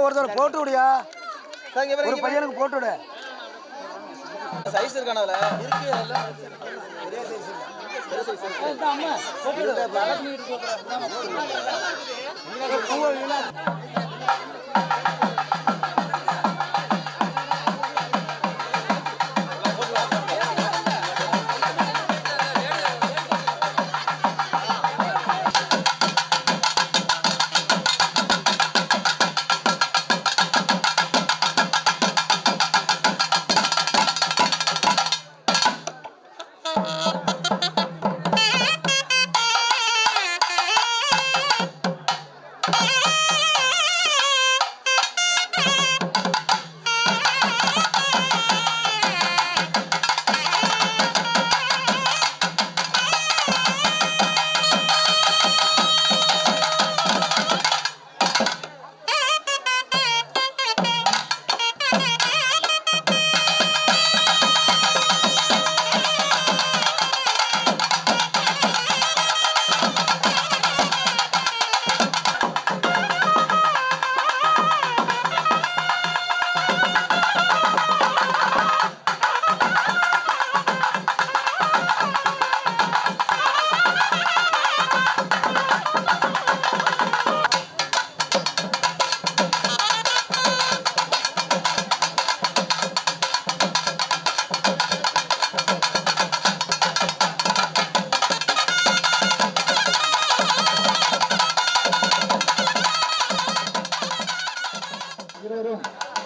ஒருத்தர் போட்டு விடியா, ஒரு பையனுக்கு போட்டு விடு. சைஸ் இருக்கானல இருக்கு, எல்லாம் ஒரே சைஸ் இல்ல, ஒரே சைஸ் இருக்கு. அம்மா போட்டு விடு, பக்கத்துல நீட்டு போறா. பூவ வீணா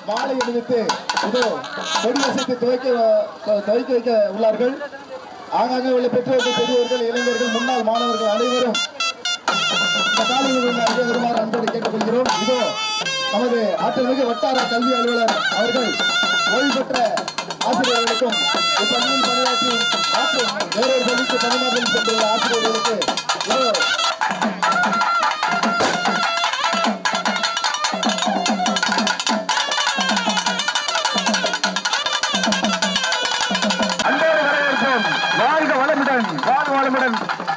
மாலை அணிவித்து இதோ கொடியசைத்து துவக்கி வைக்க உள்ளார்கள். ஆங்காங்கே உள்ள பெற்றோர்கள், பெரியவர்கள், இளைஞர்கள், முன்னாள் மாணவர்கள் அனைவரும் இந்த காலையில் அறிய வருமாறு அன்போடு கேட்டுக்கொள்கிறோம். இதோ நமது ஆற்றல்மிகு வட்டார கல்வி அலுவலர் அவர்கள் ஓய்வு பெற்ற ஆசிரியர்களுக்கும் இப்பணியில் பணியாற்றி வேறொரு பள்ளிக்கு தமிழ்நாட்டில் சென்றுள்ள ஆசிரியர்களுக்கு இதோ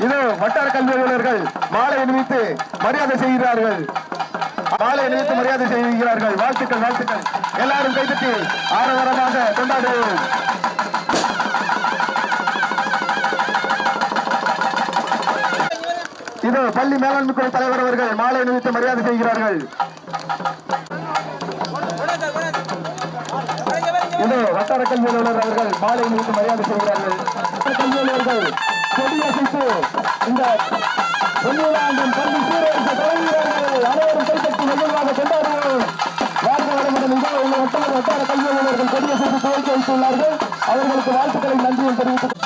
இது வட்டார கல்வி அலுவலர்கள் மாலை அணிவித்து மரியாதை செய்கிறார்கள். வாழ்த்துக்கள், வாழ்த்துக்கள். எல்லாரும் கைதட்டி ஆரவாரமாக கொண்டாடுவோம். இது பள்ளி மேலாண்மை குழு தலைவர் அவர்கள் மாலை அணிவித்து மரியாதை செய்கிறார்கள். இது வட்டார கல்வி அலுவலர் அவர்கள் மாலை அணிவித்து மரியாதை செய்கிறார்கள். கல்வி அலுவலர்கள் கொடியசைத்து இந்த பொன்னியாண்டின் பள்ளி சீரழித்த தலைவர்கள் அனைவரும் கைப்பற்றி மகிழ்வாக கொண்டாடுவோம். வாழ்க்கை வளமுடன் இந்த வட்டார கல்வி அலுவலர்கள் கொடியசைத்து துவக்கி வைத்துள்ளார்கள். அவர்களுக்கு வாழ்த்துக்களை நன்றியும் தெரிவித்து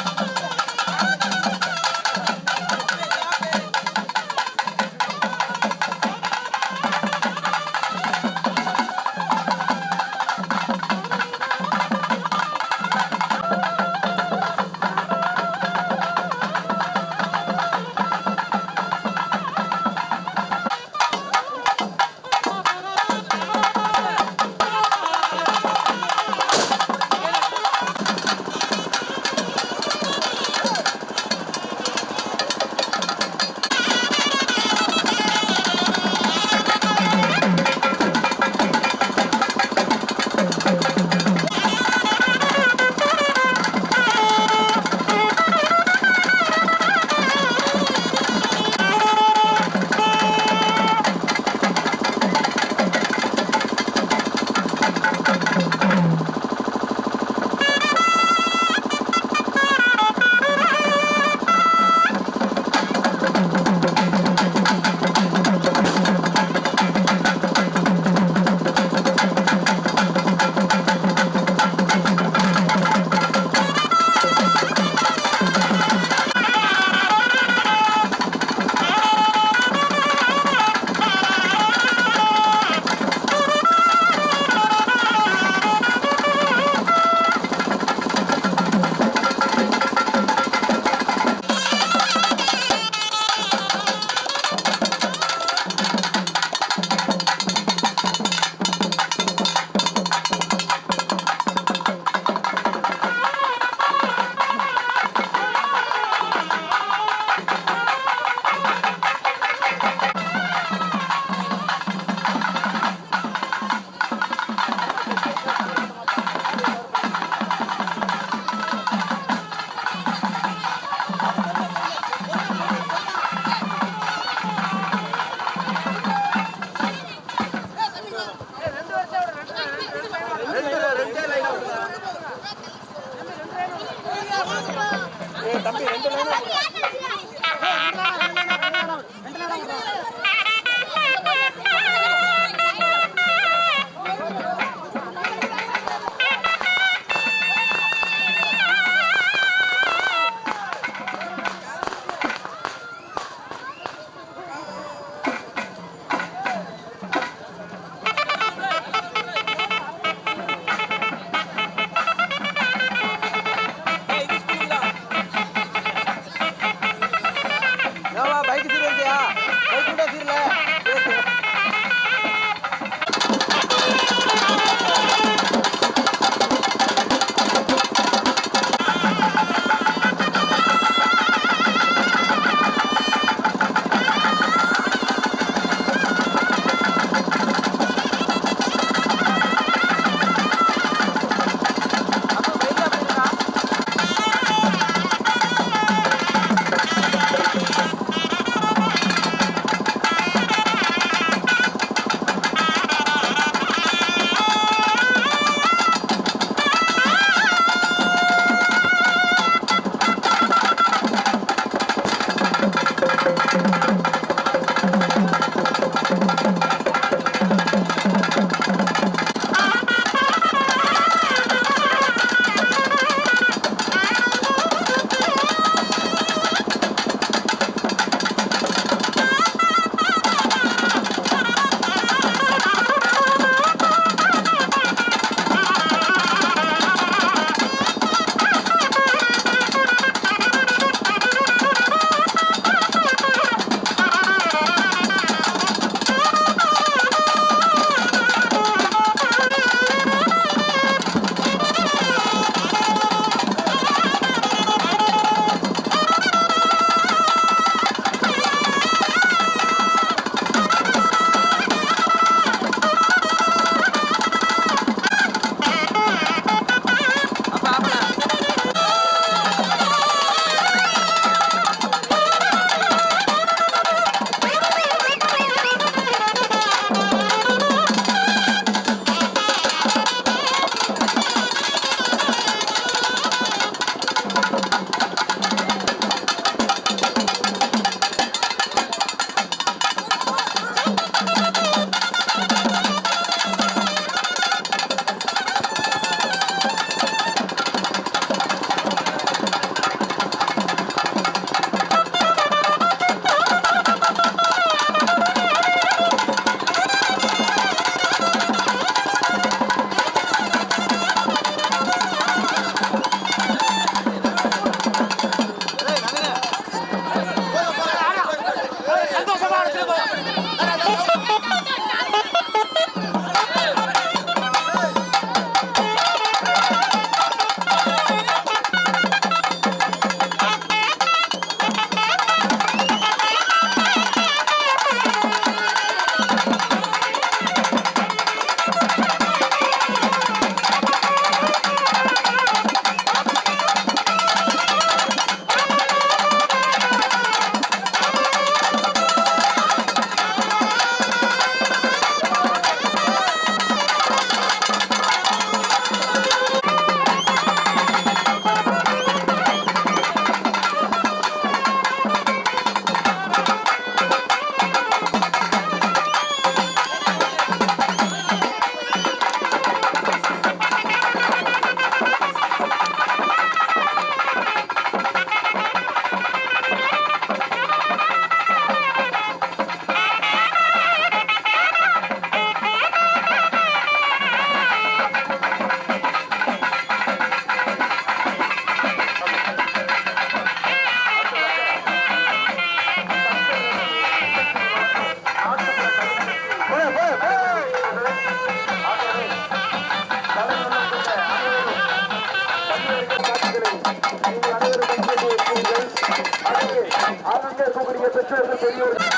பெற்றோர்கள் பெரியவர்கள்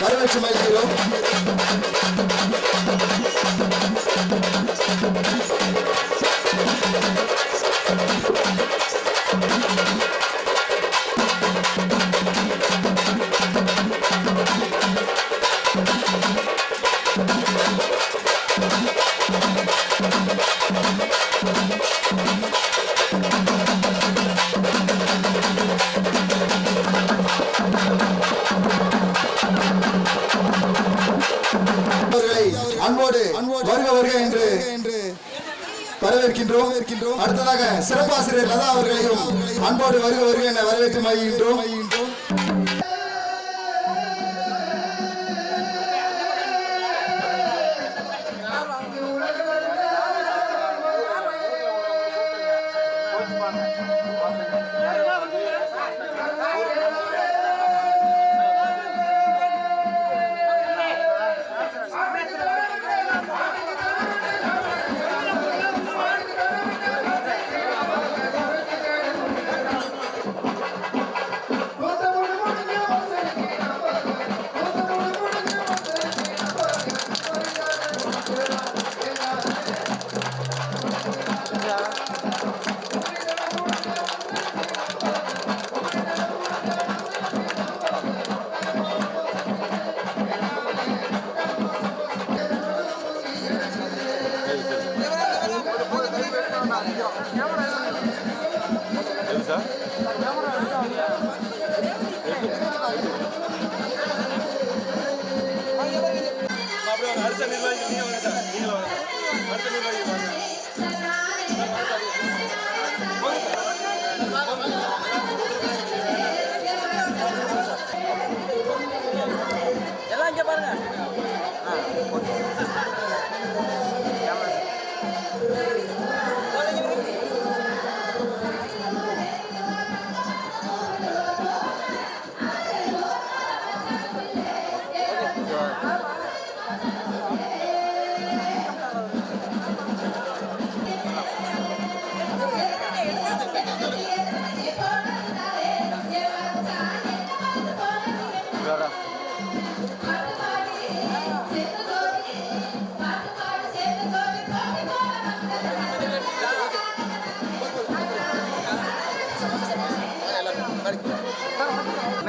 வரவேற்று மகிழ்கிறோம். அன்போடு வருக வருக என்று வரவேற்கின்றோம். அடுத்ததாக சிறப்பாசிரியர் லதா அவர்களையும் அன்போடு வருக வருக என வரவேற்று மகிழ்கின்றோம். எல்லாம் இங்க பாருங்க.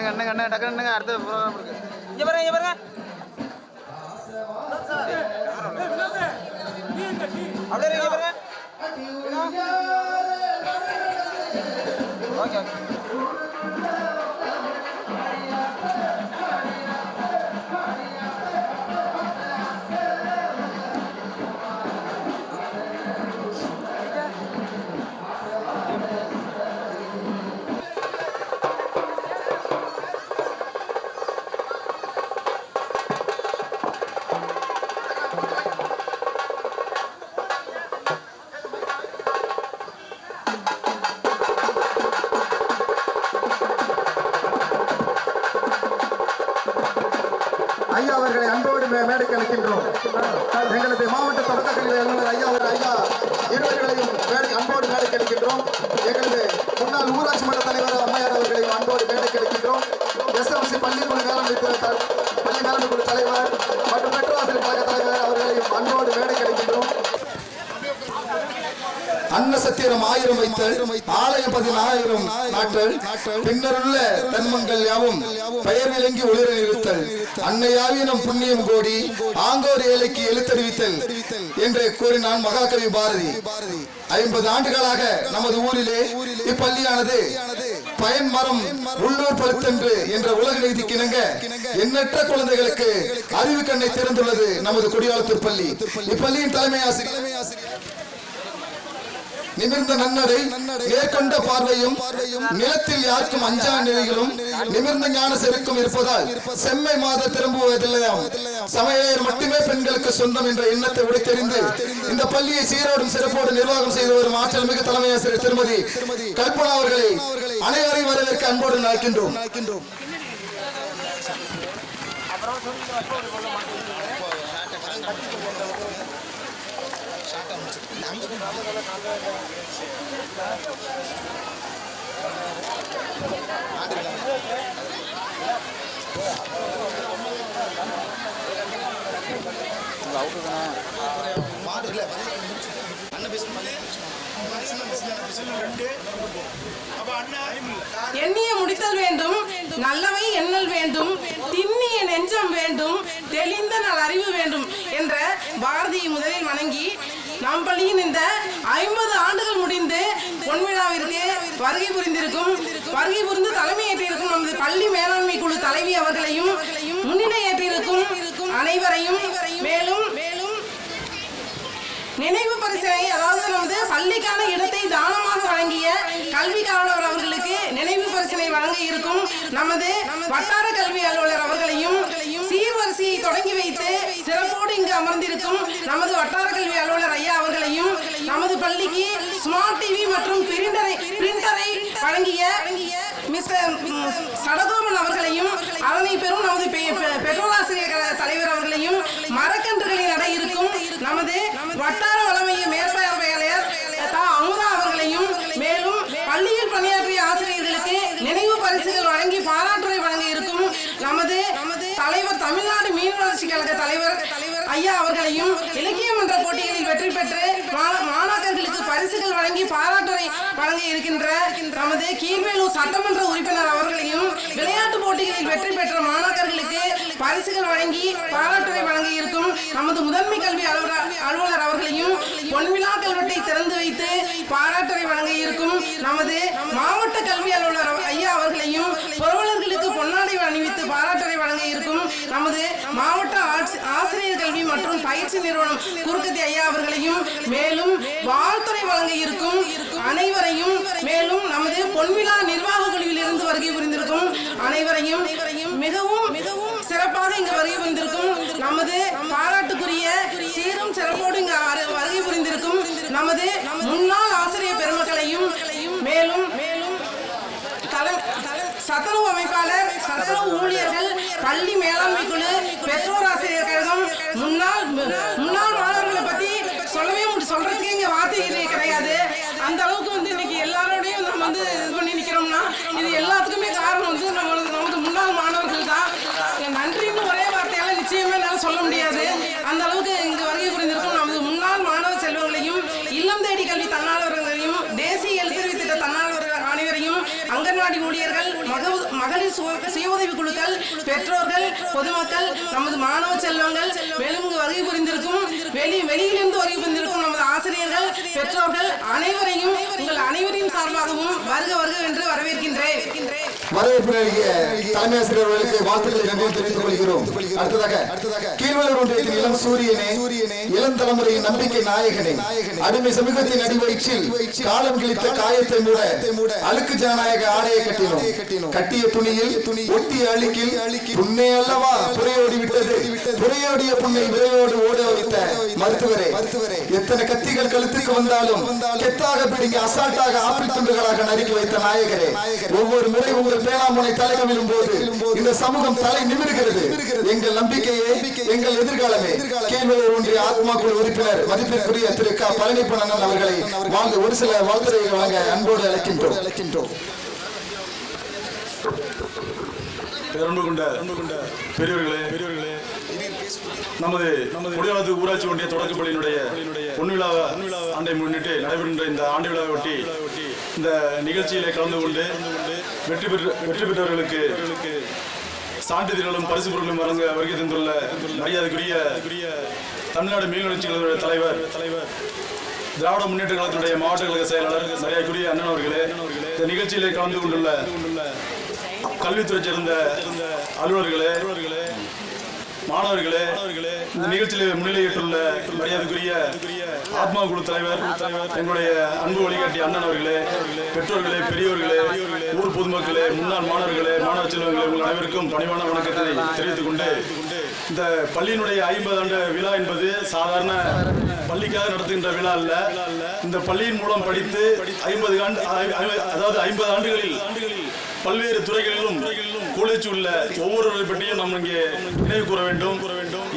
என்னங்க டக்குன்னு அடுத்த ப்ரோக்ராம் இருக்கு. இங்க பாருங்க, இங்க பாருங்க. அப்படியே இங்க பாருங்க. Okay okay. ஐயா அவர்களை அன்போடு மேடைக்கு அளிக்கின்றோம். எங்களது மாவட்ட தொடக்க கல்வி அலுவலர் ஐயா இருவர்களையும் அன்போடு மேடைக்கு அளிக்கின்றோம். எங்களது முன்னாள் ஊராட்சி மன்ற தலைவர் அம்மையார் அவர்களையும் அன்போடு மேடைக்கு அளிக்கின்றோம். எஸ்எம்சி பள்ளிக்குழு மேலாண்மை குழு தலைவர் மற்றும் பெற்றோராசிரியர் கழக தலைவர் அவர்களையும் அன்போடு மேடைக்கு அளிக்கின்றோம். அன்ன சத்திரம் 1000 வைத்தல், ஆலயம் 14000 நாட்டல், பின்னருள்ள தன்மங்கள் யாவும் பெயர் விளங்கி ஒளிர நிறுத்தல், அன்னையாவினம் புண்ணியம் கோடி ஆங்கோர் ஏழைக்கு எழுத்தறிவித்தல் என்று கூறினான் மகாகவி பாரதி. 50 ஆண்டுகளாக நமது ஊரிலே இப்பள்ளியானது பயன் மரம் உள்ளூர் பழுத்தன்று என்ற உலக நீதிக்கு இணங்க எண்ணற்ற குழந்தைகளுக்கு அறிவு கண்ணை திறந்துள்ளது நமது கொடியாளத்தூர் பள்ளி. இப்பள்ளியின் தலைமை ஆசிரியர் நிமிர்ந்த நன்னடை, நேர்கொண்ட பார்வையும், நிலத்தில் யாருக்கும் அஞ்சா நிலைகளும், நிமிர்ந்த ஞான செருக்கும் இருப்பதால் செம்மை மாத திரும்புவதில்லையாம் சமையர் மட்டுமே பெண்களுக்கு சொந்தம் என்ற எண்ணத்தை உடைத்தெறிந்து இந்த பள்ளியை சீரோடும் சிறப்போடு நிர்வாகம் செய்து வரும் ஆற்றல் மிகு தலைமை ஆசிரியர் திருமதி கல்பனா அவர்களை அனைவரையும் வரவேற்க அன்போடு அழைக்கின்றோம். எண்ணிய முடித்தல் வேண்டும், நல்லவை எண்ணல் வேண்டும், திண்ணிய நெஞ்சம் வேண்டும், தெளிந்த நல் அறிவு வேண்டும் என்ற பாரதியை முதலில் வணங்கி நம் பள்ளியின் இந்த 50 ஆண்டுகள் முடிந்து பொன்விழாவிற்கு வருகை புரிந்து தலைமையேற்றிருக்கும் நமது பள்ளி மேலாண்மை குழு தலைவி அவர்களையும் முன்னிலையேற்றிருக்கும் அனைவரையும் மேலும் நினைவு பரிசனை, அதாவது நமது பள்ளிக்கான இடத்தை தானமாக வழங்கிய கல்வி காவலர் அவர்களுக்கு நினைவு பரிசனை வழங்க இருக்கும் நமது வட்டார கல்வி அலுவலர் அவர்களையும், சீர்வரிசையை தொடங்கி வைத்து சிறப்போடு இங்கு அமர்ந்திருக்கும் நமது வட்டார கல்வி அலுவலர் ஐயா அவர்களையும், நமது பள்ளிக்கு ஸ்மார்ட் டிவி மற்றும் பிரிண்டரை வழங்கிய மிஸ்டர் சடகோபன் அவர்களையும், அதனை பெறும் நமது பெற்றோராசிரியர் தலைவர் அவர்களையும், மரக்கன்றுகளின் நடை இருக்கும் நமது வட்டார வளமைய மேற்பார்வையாளர் அமுதா அவர்களையும், மேலும் பள்ளியில் பணியாற்றிய ஆசிரியர்களுக்கு நினைவு பரிசுகள் வழங்கி பாராட்டுரை வழங்க இருக்கும் நமது தலைவர், தமிழ்நாடு மீன் வளர்ச்சி கழக தலைவர் ஐயா அவர்களையும், இலக்கிய மன்ற போட்டிகளில் வெற்றி பெற்று மாணாக்கர்களுக்கு பரிசுகள் வழங்கி பாராட்டுரை வழங்க இருக்கின்ற நமது கீழ்வேலூர் சட்டமன்ற உறுப்பினர் அவர்களையும், விளையாட்டு போட்டிகளில் வெற்றி பெற்ற மாணாக்கர்களுக்கு பரிசுகள் வழங்கி பாராட்டுரை வழங்க இருக்கும் நமது முதன்மை கல்வி அலுவலர் அவர்களையும், பொன்விழா கல்வெட்டை திறந்து வைத்து பாராட்டுரை வழங்க இருக்கும் நமது மாவட்ட கல்வி அலுவலர் ஐயா அவர்களையும், புரவலர்களுக்கு பொன்னாடை அணிவித்து பாராட்டுரை வழங்க இருக்கும் நமது மாவட்ட ஆசிரியர் கல்வி மற்றும் பயிற்சி நிறுவனம் குறுக்கத்தி ஐயா அவர்களையும், மேலும் வாழ்த்துறை வழங்க இருக்கும் அனைவரையும், மேலும் நமது பொன்விழா நிர்வாக குழுவில் இருந்து வருகை புரிந்திருக்கும் அனைவரையும் மிகவும் சிறப்பாக இங்கு வருகை புரிந்திருக்கும் நமது பாராட்டுக்குரிய சீரும் சிறப்போடு இங்கு வருகை புரிந்திருக்கும் நமது முன்னாள் ஆசிரியர் பெருமக்களையும், மேலும் சத்துணவு அமைப்பாளர், சத்துணவு ஊழியர்கள், பள்ளி மேலாண்மை குழு, பெற்றோர் ஆசிரியர் கழகம், முன்னாள் மாணவர்களை பத்தி சொல்றதுக்கு இங்க வார்த்தை கிடையாது. அந்த அளவுக்கு இன்னைக்கு எல்லாரோடையும் நம்ம இது பண்ணி நிக்கிறோம்னா இது எல்லாத்துக்குமே காரணம் நமக்கு முன்னாள் மாணவர்கள் தான். நன்றின்னு ஒரே வார்த்தையால நிச்சயமே என்னால சொல்ல முடியாது. அந்த அளவுக்கு இங்கு வருகை புரிந்திருக்கும் நமது முன்னாள் மாணவ செல்வங்களையும், இல்லம் தேடி கல்வி தன்னார்வலர்களையும், தேசிய எழுத்தறிவு திட்ட தன்னார்வலர்கள் அனைவரையும், அங்கன்வாடி ஊழியர்கள், மகளிர் சுய உதவி குழுக்கள், பெற்றோர்கள், பொதுமக்கள், நமது மாணவ செல்வங்கள், மேலும் இங்கு வருகை புரிந்திருக்கும் வெளியிலிருந்து வருகை புரிந்திருக்கும் நமது ஆசிரியர்கள், பெற்றோர்கள் அனைவரையும் உங்கள் அனைவரின் சார்பாகவும் வருக வருக என்று வரவேற்கின்றேன். வரவேற்பு தலைமை ஆசிரியர்களுக்கு வாழ்த்துக்களை நன்றி தெரிவித்துக் கொள்கிறோம். அடுத்ததாக கீழ்வளர் ஒன்றியத்தின் இளம் சூரியனே, இளம் தலைமுறையின் நம்பிக்கை நாயகனே, அடிமை சமூகத்தின் அடிவயிற்றில் காலம் கிழித்த காயத்தை மூட அழுக்கு ஜனநாயக ஆடையை கட்டினோம். கட்டிய துணியில் ஒட்டிய அழுக்கில் புண்ணே அல்லவா புறையோடி விட்டது. புறையோடிய புண்ணை விரைவோடு ஓட வைத்த மருத்துவரே, எத்தனை கத்திகள் கழுத்துக்கு வந்தாலும் கெத்தாக பிடிங்க அசால்ட்டாக ஆப்பிள் துண்டுகளாக நறுக்கி வைத்த நாயகரே, ஒவ்வொரு முறை உங்கள் பேனாமுனை தலை கவிழும் போது இந்த சமூகம் தலை நிமிர்கிறது. எங்கள் நம்பிக்கையே, எங்கள் எதிர்காலமே. கீழ்வளர் ஒன்றிய ஆத்மா குழு உறுப்பினர் மதிப்பிற்குரிய திரு க. பழனிப்பண்ணன் அவர்களை ஒரு சில வாழ்த்துரைகள் வழங்க அன்போடு அழைக்கின்றோம். அன்பு கொண்ட பெரியவர்களே, நமது குடியாலத்து ஊராட்சி ஒன்றிய தொடக்கப்பள்ளியினுடைய பொன்விழா ஆண்டை முன்னிட்டு நடைபெறுகின்ற இந்த ஆண்டு விழாவை ஒட்டி இந்த நிகழ்ச்சியிலே கலந்து கொண்டு வெற்றி பெற்றவர்களுக்கு சான்றிதழ்களும் பரிசு பொருட்களும் வழங்க வருகை தந்துள்ள மரியாதைக்குரிய தமிழ்நாடு மீன் வளர்ச்சி கழக தலைவர், திராவிட முன்னேற்ற கழகத்தினுடைய மாவட்ட கழக செயலாளர் மரியாதைக்குரிய அண்ணன் அவர்களே, இந்த நிகழ்ச்சியிலே கலந்து கொண்டுள்ள கல்வித்துறை சேர்ந்த அலுவலர்களே, மாணவர்களே, இந்த நிகழ்ச்சியில் முன்னிலையிட்டுள்ள மரியாதைக்குரிய ஆத்மா குழு தலைவர், எங்களுடைய அன்பு வழிகாட்டி அண்ணன் அவர்களே, பெற்றோர்களே, பெரியோர்களே, ஊர் பொதுமக்களே, முன்னாள் மாணவர்களே, மாணவ செல்வங்களே, உங்கள் அனைவருக்கும் பணிவான வணக்கத்தை தெரிவித்துக் கொண்டு, இந்த பள்ளியினுடைய 50 ஆண்டு விழா என்பது சாதாரண பள்ளிக்காக நடத்துகின்ற விழா அல்ல. இந்த பள்ளியின் மூலம் படித்து 50 ஆண்டுகளில் பல்வேறு துறைகளிலும் கோலேச்சு உள்ள ஒவ்வொருவரை பற்றியும் நாம் இங்கே நினைவு கூற வேண்டும்.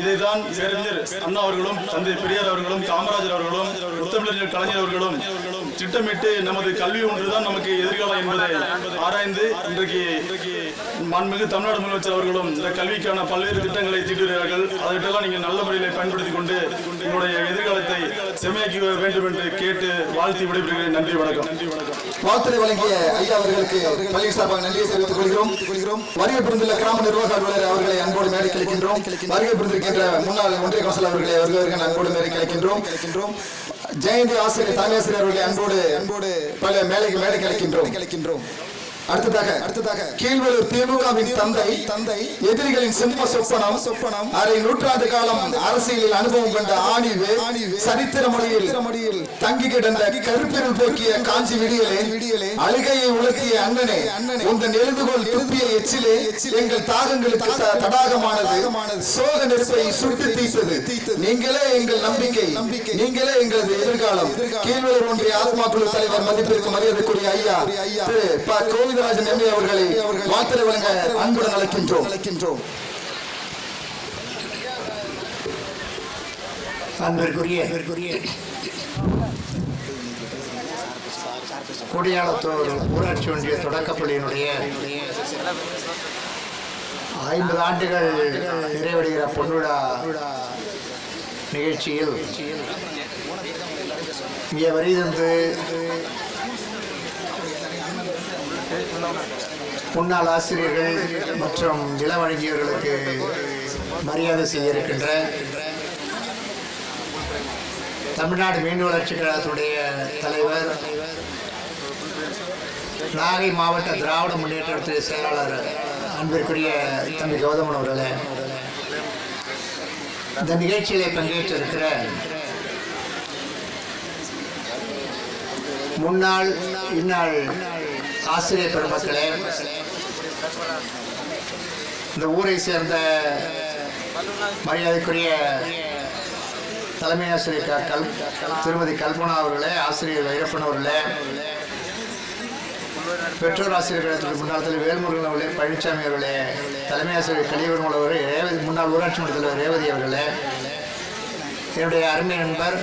இதைதான் பேரறிஞர் அண்ணா அவர்களும் தந்தை பெரியார் அவர்களும் காமராஜர் அவர்களும் முத்தமிழர் கலைஞர் அவர்களும் திட்டமிட்டு நமது கல்வி ஒன்றுதான் நமக்கு எதிர்காலம் என்பதை ஆராய்ந்து இன்றைக்கு மாண்புமிகு தமிழ்நாடு முதலமைச்சர் அவர்களும் இந்த கல்விக்கான பல்வேறு திட்டங்களை தீட்டுகிறார்கள். அதற்கெல்லாம் நீங்கள் நல்ல முறையில் பயன்படுத்திக் கொண்டு உங்களுடைய எதிர்காலத்தை செம்மையாக்கி வேண்டும் என்று கேட்டு வாழ்த்தி விடைபெறுகிறேன். நன்றி, வணக்கம். வாழ்த்துறை வழங்கிய ஐயா அவர்களுக்கு பள்ளி சார்பாக நன்றியை தெரிவித்துக் கொள்கிறோம். வருகை புரிந்துள்ள கிராம நிர்வாக அலுவலர் அவர்களை அன்போடு மேடை கழிக்கின்றோம். வருகை புரிந்திருக்கின்ற முன்னாள் ஒன்றிய கவுன்சிலர் அவர்களை வருகிறவர்கள் அன்போடு மேடை கழிக்கின்றோம். ஜெயந்தி ஆசிரியர் தலைமை ஆசிரியர் அவர்களை அன்போடு பல மேடை கழிக்கின்றோம். அடுத்ததாக கீழ்வேலூர் திமுகவின் தந்தை எதிரிகளின் சிம்ம சொப்பனம் அரை நூற்றாண்டு காலம் அரசியலில் அனுபவம் கொண்ட ஆணிவு சரித்திர மொழியில் தங்கி கிடந்த கருப்பிருள் போக்கிய காஞ்சி விடியலே அழுகையை உலர்த்திய அண்ணனே உந்த நெழுதுகோள் துப்பிய எச்சிலே எங்கள் தாகங்களுக்கு தடாகமானது சோக நெருப்பை சுட்டு தீர்த்தது. நீங்களே எங்கள் நம்பிக்கை, நீங்களே எங்களது எதிர்காலம். கீழ்வேலூர் ஒன்றிய ஆத்மா குழு தலைவர் மதிப்பிற்கு மரியாதைக்குரிய ஐயா திரு ப. கோவிந்தராஜன் எம்பி அவர்களை வாழ்த்துரை வழங்க அன்புடன் அழைக்கின்றோம். அன்பிற்குரிய கொடியாளத்தூர் ஊராட்சி ஒன்றிய தொடக்கப்பள்ளியினுடைய 50 ஆண்டுகள் நிறைவடைகிற பொன்விழா நிகழ்ச்சியில் இங்கே வருகிறது முன்னாள் ஆசிரியர்கள் மற்றும் இள வழங்கியவர்களுக்கு மரியாதை செய்ய இருக்கின்ற தமிழ்நாடு மீன் வளர்ச்சி கழகத்துடைய தலைவர், நாகை மாவட்ட திராவிட முன்னேற்றத்துறை செயலாளர் அன்பிற்குரிய தம்பி கௌதமன் அவர்களே, இந்த நிகழ்ச்சியிலே பங்கேற்றிருக்கிற முன்னாள் இந்நாள் ஆசிரியர் பெருமக்களே, இந்த ஊரை சேர்ந்த மரியாதைக்குரிய தலைமை ஆசிரியர் திருமதி கல்பனா அவர்களே, ஆசிரியர் வைரப்பன் அவர்களே, பெற்றோர் ஆசிரியர் கழகத்துக்கு முன்னாள் தலைவர் வேல்முருகன் அவர்களே, பழனிசாமி அவர்களே, தலைமை ஆசிரியர் கலிவரும் அவர்களே, முன்னாள் ஊராட்சி மன்ற தலைவர் ரேவதி அவர்களே, என்னுடைய அருமை நண்பர்,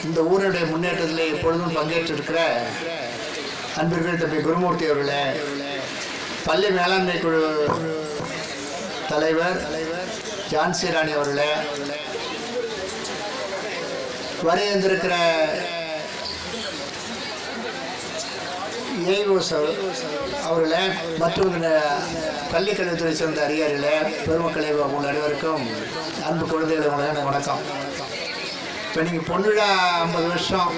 இந்த ஊருடைய முன்னேற்றத்தில் எப்பொழுதும் பங்கேற்றிருக்கிற அன்பிற்குரிய தம்பி குருமூர்த்தி அவர்களே, பள்ளி மேலாண்மை குழு தலைவர் ஜான்சி ராணி அவர்களே, வரையிருந்திருக்கிற ஏஓஸ் அவர்களே மற்றும் பள்ளிக்கல்வித்துறை சேர்ந்த அதிகாரிகளே, பெருமக்களே, உங்கள் அனைவருக்கும் அன்பு குழந்தைகளை எனக்கு வணக்கம். இப்போ நீங்கள் பொன்விழா 50 வருஷம்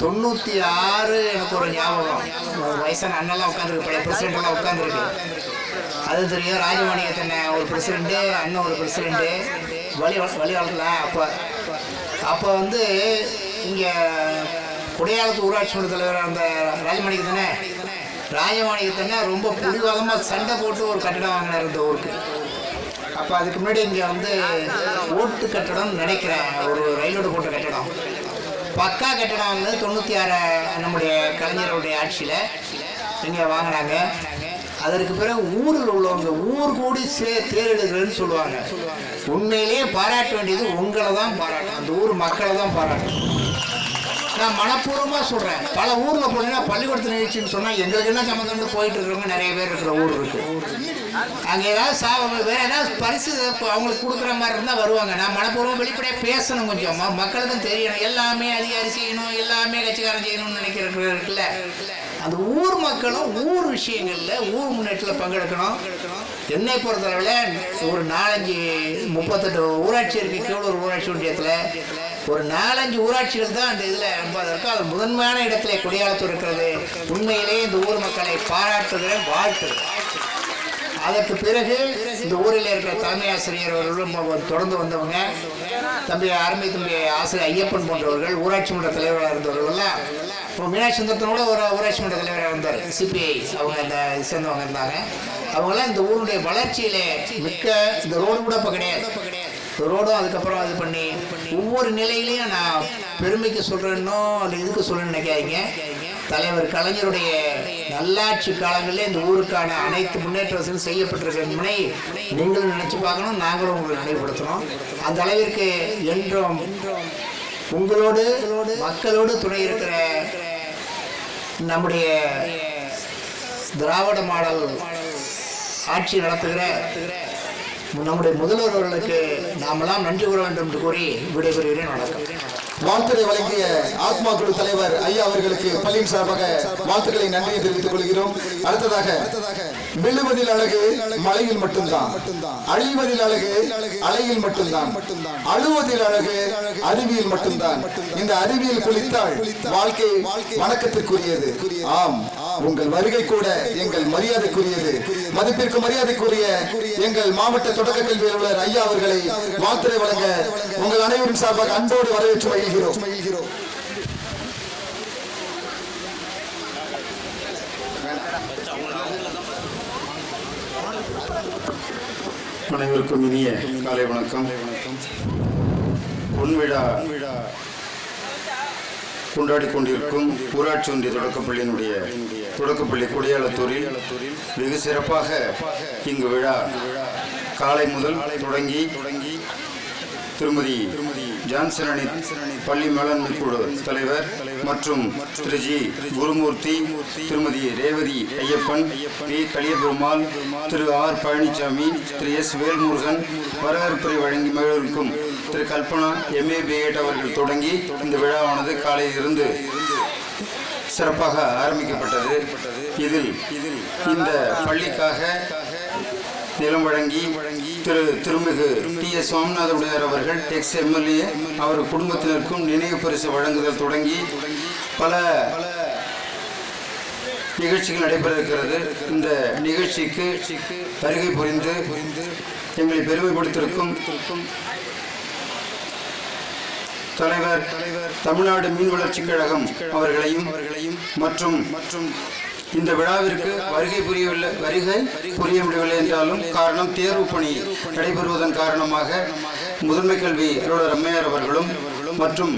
96 எனக்கு ஒரு ஞாபகம். வயசான அண்ணெல்லாம் உட்காந்துருக்கு, பழைய பிரசிடெண்ட்லாம் உட்காந்துருக்கு. அது தெரியும், ராஜமாணியத்தனை ஒரு பிரசிடெண்ட்டு, அண்ணன் ஒரு பிரசிடெண்ட்டு, வழிகாலத்தில் அப்போ வந்து இங்கே குடையாளத்து ஊராட்சி மன்ற தலைவர் அந்த ராஜமாணிக்கத்தனை ரொம்ப புடிவாதமாக சண்டை போட்டு ஒரு கட்டிடம் வாங்கினார் இந்த ஊருக்கு. அப்போ அதுக்கு முன்னாடி இங்கே வந்து ஓட்டு கட்டடம் நினைக்கிறேன், ஒரு ரயிலோடு போட்ட கட்டடம், பக்கா கட்டடம் வந்து 96 நம்முடைய கலைஞருடைய ஆட்சியில் இங்கே வாங்கினாங்க. அதற்கு பிறகு ஊரில் உள்ளவங்க ஊர் கூடி தேர்தெடுக்கிறதுன்னு சொல்லுவாங்க. உண்மையிலேயே பாராட்ட வேண்டியது உங்களை தான் பாராட்டணும், அந்த ஊர் மக்களை தான் பாராட்டணும். நான் மனப்பூர்வமாக சொல்கிறேன். பல ஊரில் போனீங்கன்னா பள்ளிக்கூடத்து நிகழ்ச்சின்னு சொன்னால் எங்களுக்கு என்ன சம்மந்தம் போயிட்டு இருக்கிறவங்க நிறைய பேர் இருக்கிற ஊர் இருக்குது. அங்கே ஏதாவது வேறு ஏதாவது பரிசு அவங்களுக்கு கொடுக்குற மாதிரி இருந்தால் வருவாங்க. நான் மனப்பூர்வம் வெளிப்படையாக பேசணும், கொஞ்சம் மக்களுக்கும் தெரியணும். எல்லாமே அதிகாரி செய்யணும், எல்லாமே கட்சிக்காரன் செய்யணும்னு நினைக்கிறதுக்குல்ல, அந்த ஊர் மக்களும் ஊர் விஷயங்களில் ஊர் முன்னேற்றத்தில் பங்கெடுக்கணும். என்னை பொறுத்தளவில் ஒரு 38 ஊராட்சி இருக்குது கீழூர் ஊராட்சி ஒன்றியத்தில். ஒரு 4-5 ஊராட்சிகள் தான் அந்த இதில் என்பதற்கு அது முதன்மையான இடத்துல குடியாளத்தூர் இருக்கிறது. உண்மையிலேயே இந்த ஊர் மக்களை பாராட்டுகிறேன், வாழ்த்துகிறேன். அதற்கு பிறகு இந்த ஊரில் இருக்கிற தலைமை ஆசிரியர் அவர்களும் தொடர்ந்து வந்தவங்க, தம்பி ஆசிரியர் ஐயப்பன் போன்றவர்கள், ஊராட்சி மன்ற தலைவராக இருந்தவர்கள்லாம். இப்போ மீனாட்சி சுந்தரத்தனோட ஒரு ஊராட்சி மன்ற தலைவராக இருந்தார், சிபிஐ அவங்க அந்த சேர்ந்தவங்க இருந்தாங்க. அவங்களாம் இந்த ஊருடைய வளர்ச்சியிலே மிக்க, இந்த ரோடு கூட இப்போ கிடையாது, ரோடும் அதுக்கப்புறம் இது பண்ணி ஒவ்வொரு நிலையிலையும் நான் பெருமைக்கு சொல்கிறேன்னோ அது இதுக்கு சொல்ல நினைக்காதீங்க. தலைவர் கலைஞருடைய நல்லாட்சி காலங்களிலே இந்த ஊருக்கான அனைத்து முன்னேற்ற வசதியும் செய்யப்பட்டிருக்கிற முனை நீங்களும் நினச்சி பார்க்கணும், நாங்களும் உங்களை நினைவுபடுத்தணும். அந்த அளவிற்கு என்றும் உங்களோடு மக்களோடு துணை இருக்கிற நம்முடைய திராவிட மாடல் ஆட்சி நடத்துகிற நம்முடைய முதல்வர் அவர்களுக்கு நாமெல்லாம் நன்றி கூற வேண்டும் என்று கூறி விடைபெறுகிறேன். வணக்கம். வாழ்த்துறை வழங்கிய ஆத்மா குழு தலைவர் ஐயா அவர்களுக்கு பள்ளியின் சார்பாக வாழ்த்துக்களை நன்றியை தெரிவித்துக் கொள்கிறோம். அடுத்ததாக விழுவதில் அழகு மலையில் மட்டும்தான், அழிவதில் அழகு அலையில் மட்டும்தான், அழுவதில் அழகு அறிவியல் மட்டும்தான். இந்த அறிவியல் குளித்தால் வாழ்க்கை வணக்கத்திற்குரியது. ஆம், உங்கள் வருகை கூட எங்கள் மரியாதைக்குரியது. மதிப்பிற்கு மரியாதைக்குரிய எங்கள் மாவட்ட தொடக்க கல்வி அலுவலர் ஐயா அவர்களை வாழ்த்துறை வழங்க உங்கள் அனைவரும் சார்பாக அன்போடு வரவேற்று மகிழ்கிறோம். அனைவருக்கும் இனிய காலை வணக்கம். பொன்விழா கொண்டாடி கொண்டிருக்கும் ஊராட்சி ஒன்றிய தொடக்கப்பள்ளியினுடைய தொடக்கப்பள்ளி கொடியாளத்தூரில் வெகு சிறப்பாக இங்கு விழா காலை முதல் தொடங்கி திருமதி ஜான்சன் பள்ளி மேலாண்மை குழு தலைவர் மற்றும் திரு ஜி குருமூர்த்தி, திருமதி ரேவதி ஐயப்பன், பி கலியபெருமாள், திரு ஆர் பழனிசாமி, திரு எஸ் வேல்முருகன் வரவேற்புரை வழங்கி மகிழ்விக்கும் திரு கல்பனா MA B.Ed அவர்கள் தொடங்கி இந்த விழாவானது காலையில் இருந்து சிறப்பாக ஆரம்பிக்கப்பட்டது. இதில் இந்த பள்ளிக்காக நிலம் வழங்கி திருமிகு TS சுவாமிநாத உடையார் அவர்கள் ex-MLA அவர் குடும்பத்தினருக்கும் நினைவு பரிசு வழங்குதல் தொடங்கி பல நிகழ்ச்சிகள் நடைபெற இருக்கிறது. இந்த நிகழ்ச்சிக்கு வருகை புரிந்து எங்களை பெருமைப்படுத்திருக்கும் தலைவர் தமிழ்நாடு மீன் வளர்ச்சி கழகம் அவர்களையும் மற்றும் இந்த விழாவிற்கு வருகை புரிய முடியவில்லை என்றாலும் காரணம் தேர்வு பணி நடைபெறுவதன் காரணமாக முதன்மை கல்வி அலுவலர் அம்மையார் அவர்களும் மற்றும்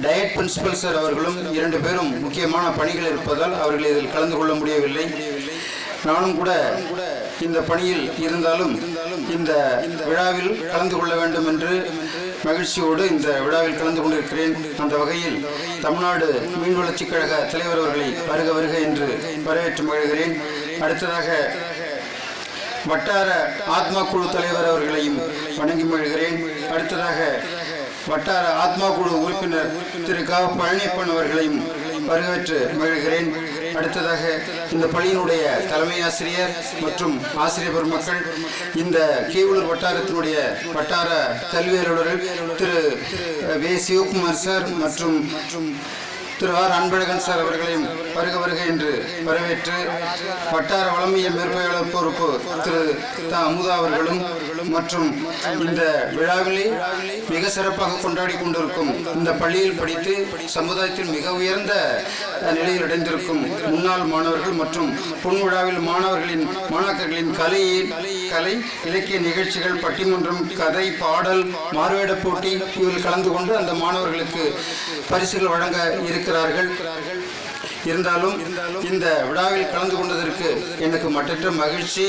டயட் பிரின்சிபல் சார் அவர்களும் 2 பேரும் முக்கியமான பணிகள் இருப்பதால் அவர்கள் இதில் கலந்து கொள்ள முடியவில்லை. நானும் கூட இந்த பணியில் இருந்தாலும் இந்த விழாவில் கலந்து கொள்ள வேண்டும் என்று மகிழ்ச்சியோடு இந்த விழாவில் கலந்து கொண்டிருக்கிறேன். அந்த வகையில் தமிழ்நாடு மீன் வளர்ச்சி கழக தலைவர் அவர்களை வருக என்று வரவேற்று மகிழ்கிறேன். அடுத்ததாக வட்டார ஆத்மா குழு தலைவர் அவர்களையும் வணங்கி மகிழ்கிறேன். அடுத்ததாக வட்டார ஆத்மா குழு உறுப்பினர் திரு க பழனியப்பன் அவர்களையும் வரவேற்று மகிழ்கிறேன். அடுத்ததாக இந்த பள்ளியினுடைய தலைமை ஆசிரியர் மற்றும் ஆசிரியர் பெருமக்கள், இந்த கீவளூர் வட்டாரத்தினுடைய வட்டார கல்வி அலுவலர்கள் திரு வே சிவகுமார் சார் மற்றும் திரு ஆர் அன்பழகன் சார் அவர்களையும் வருக என்று வரவேற்று வட்டார வளமைய மேற்பாளர் பொறுப்பு திரு அமுதா அவர்களும் மற்றும் இந்த விழாவிலே மிக சிறப்பாக கொண்டாடி கொண்டிருக்கும் இந்த பள்ளியில் படித்து சமுதாயத்தில் மிக உயர்ந்த நிலையில் அடைந்திருக்கும் முன்னாள் மாணவர்கள் மற்றும் பொன் விழாவில் மாணாக்கர்களின் கலை இலக்கிய நிகழ்ச்சிகள், பட்டிமன்றம், கதை, பாடல், மாறுவேட போட்டி இதில் கலந்து கொண்டு அந்த மாணவர்களுக்கு பரிசுகள் வழங்க இருக்கிறார்கள். இருந்தாலும் இந்த விழாவில் கலந்து கொண்டதற்கு எனக்கு மற்றற்ற மகிழ்ச்சி.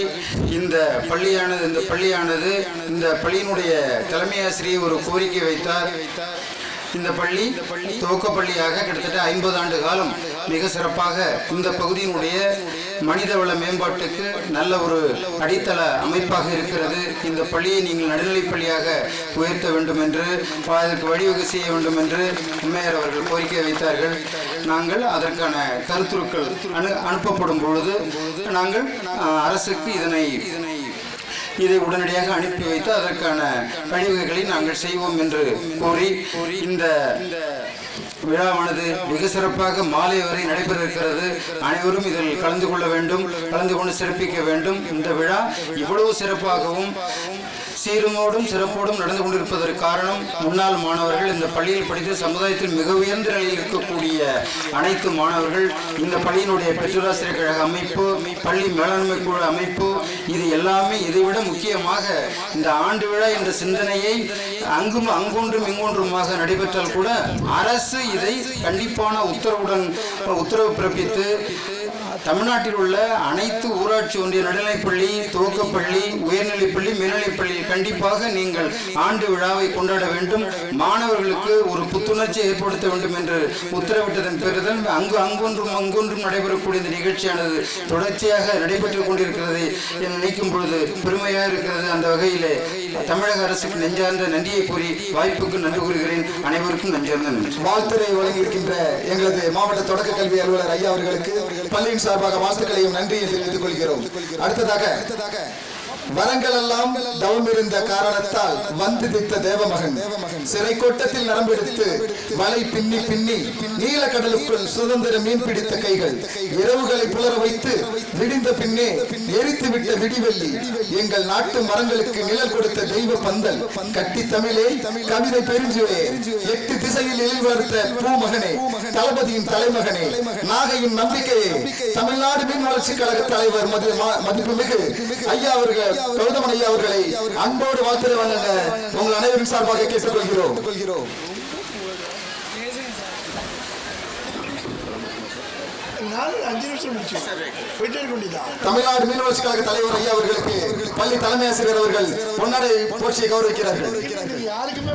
இந்த பள்ளியானது இந்த பள்ளியினுடைய தலைமை ஆசிரியர் ஒரு கோரிக்கை வைத்தார். இந்த பள்ளி துவக்கப்பள்ளியாக கிட்டத்தட்ட 50 ஆண்டு காலம் மிக சிறப்பாக இந்த பகுதியினுடைய மனிதவள மேம்பாட்டுக்கு நல்ல ஒரு அடித்தள அமைப்பாக இருக்கிறது. இந்த பள்ளியை நீங்கள் நடுநிலைப் பள்ளியாக உயர்த்த வேண்டும் என்று, அதற்கு வழிவகை செய்ய வேண்டும் என்று அம்மையார் அவர்கள் கோரிக்கை வைத்தார்கள். நாங்கள் அதற்கான கருத்துருக்கள் அனுப்பப்படும் பொழுது நாங்கள் அரசுக்கு இதை உடனடியாக அனுப்பி வைத்து அதற்கான வழிவகைகளை நாங்கள் செய்வோம் என்று கூறி இந்த விழாவானது மிக சிறப்பாக மாலை வரை நடைபெற இருக்கிறது. அனைவரும் இதில் கலந்து கொள்ள வேண்டும், கலந்து கொண்டு சிறப்பிக்க வேண்டும். இந்த விழா இவ்வளவு சிறப்பாகவும் சீருமோடும் சிறப்போடும் நடந்து கொண்டிருப்பதற்கு காரணம் முன்னாள் மாணவர்கள், இந்த பள்ளியில் படித்து சமுதாயத்தில் மிக உயர்ந்த நிலையில் இருக்கக்கூடிய அனைத்து மாணவர்கள், இந்த பள்ளியினுடைய பெற்றோராசிரியர் கழக அமைப்பு, பள்ளி மேலாண்மை குழு அமைப்பு, இது எல்லாமே இதைவிட முக்கியமாக இந்த ஆண்டு விழா என்ற சிந்தனையை அங்கொன்றும் இங்கொன்றுமாக நடைபெற்றால் கூட அரசு இதை கண்டிப்பான உத்தரவு பிறப்பித்து தமிழ்நாட்டில் உள்ள அனைத்து ஊராட்சி ஒன்றிய நடுநிலைப்பள்ளி, துவக்கப்பள்ளி, உயர்நிலைப்பள்ளி, மேல்நிலைப்பள்ளியில் கண்டிப்பாக நீங்கள் ஆண்டு விழாவை கொண்டாட வேண்டும். மாணவர்களுக்கு ஒரு புத்துணர்ச்சியை ஏற்படுத்த வேண்டும் என்று உத்தரவிட்டதன் பேரில் அங்கொன்றும் நடைபெறக்கூடிய இந்த நிகழ்ச்சியானது தொடர்ச்சியாக நடைபெற்றுக் கொண்டிருக்கிறது என நினைக்கும் பொழுது பெருமையாக இருக்கிறது. அந்த வகையிலே தமிழக அரசுக்கு நெஞ்சார்ந்த நன்றியை கூறி வாய்ப்புக்கு நன்றி கூறுகிறேன். அனைவருக்கும் நெஞ்சார்ந்த நன்றி. வாழ்த்துறை வழங்கியிருக்கின்ற எங்களது மாவட்ட தொடக்க கல்வி அலுவலர் ஐயா அவர்களுக்கு பள்ளியின் சார்பாக வாழ்த்துக்களையும் நன்றியை தெரிவித்துக் கொள்கிறோம். அடுத்ததாக வரங்கள் எல்லாம் தவம் இருந்த காரணத்தால் வந்து தித்த தேவமகன் சிறை கோட்டத்தில் நரம்பெடுத்து வலை பின்னி பின்னி நீல கடலுக்குள் சுதந்திர மீன் பிடித்த கைகள் இரவுகளை புலர வைத்து விடிந்த பின்னே எரித்து விட்ட விடிவெள்ளி எங்கள் நாட்டு மரங்களுக்கு நிழல் கொடுத்த தெய்வ பந்தல் கட்டி தமிழே கவிதை பெருஞ்சுவே எட்டு திசையில் எழில்வர்த்த பூமகனே தளபதியின் தலைமகனே நாகையின் நம்பிக்கையே தமிழ்நாடு மீன் வளர்ச்சி கழக தலைவர் மதிப்புமிகு ஐயா அவர்கள் கௌதமன் ஐயா அவர்களை அன்போடு வாழ்த்து வழங்க உங்கள் அனைவரும் சார்பாக கேட்டுக்கொள்கிறோம். தமிழ்நாடு மீன் வளர்ச்சி கழக தலைவர் ஐயா அவர்களுக்கு பள்ளி தலைமை ஆசிரியர் அவர்கள் பொன்னாடை போற்றியை கௌரவிக்கிறார்கள். யாருக்குமே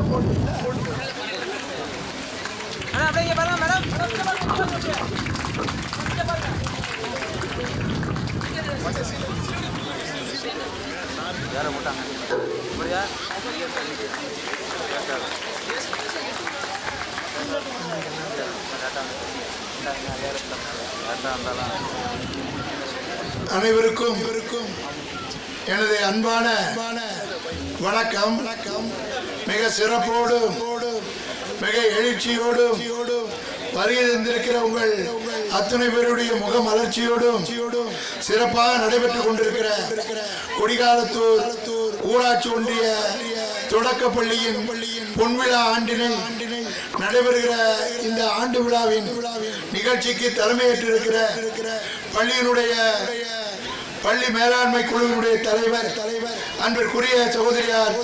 யாரை போட்டாங்க இப்படியா அனைவருக்கும் எனது அன்பான வணக்கம். மிக சிறப்போடும் மிக எழுச்சியோடும் வருகை தந்திருக்கிற உங்கள் அத்தனை பேருடைய முக மலர்ச்சியோடும் சிறப்பாக நடைபெற்றுக் கொண்டிருக்கிற கொடிகாலத்தூர் ஊராட்சி ஒன்றிய தொடக்க பள்ளியின் பொன்விழா ஆண்டினை நடைபெறுகிற இந்த ஆண்டு விழாவின் நிகழ்ச்சிக்கு தலைமையேற்றிருக்கிற பள்ளியினுடைய பள்ளி மேலாண்மை குழுவினுடைய தலைவர் அன்பிற்குரிய சகோதரியார்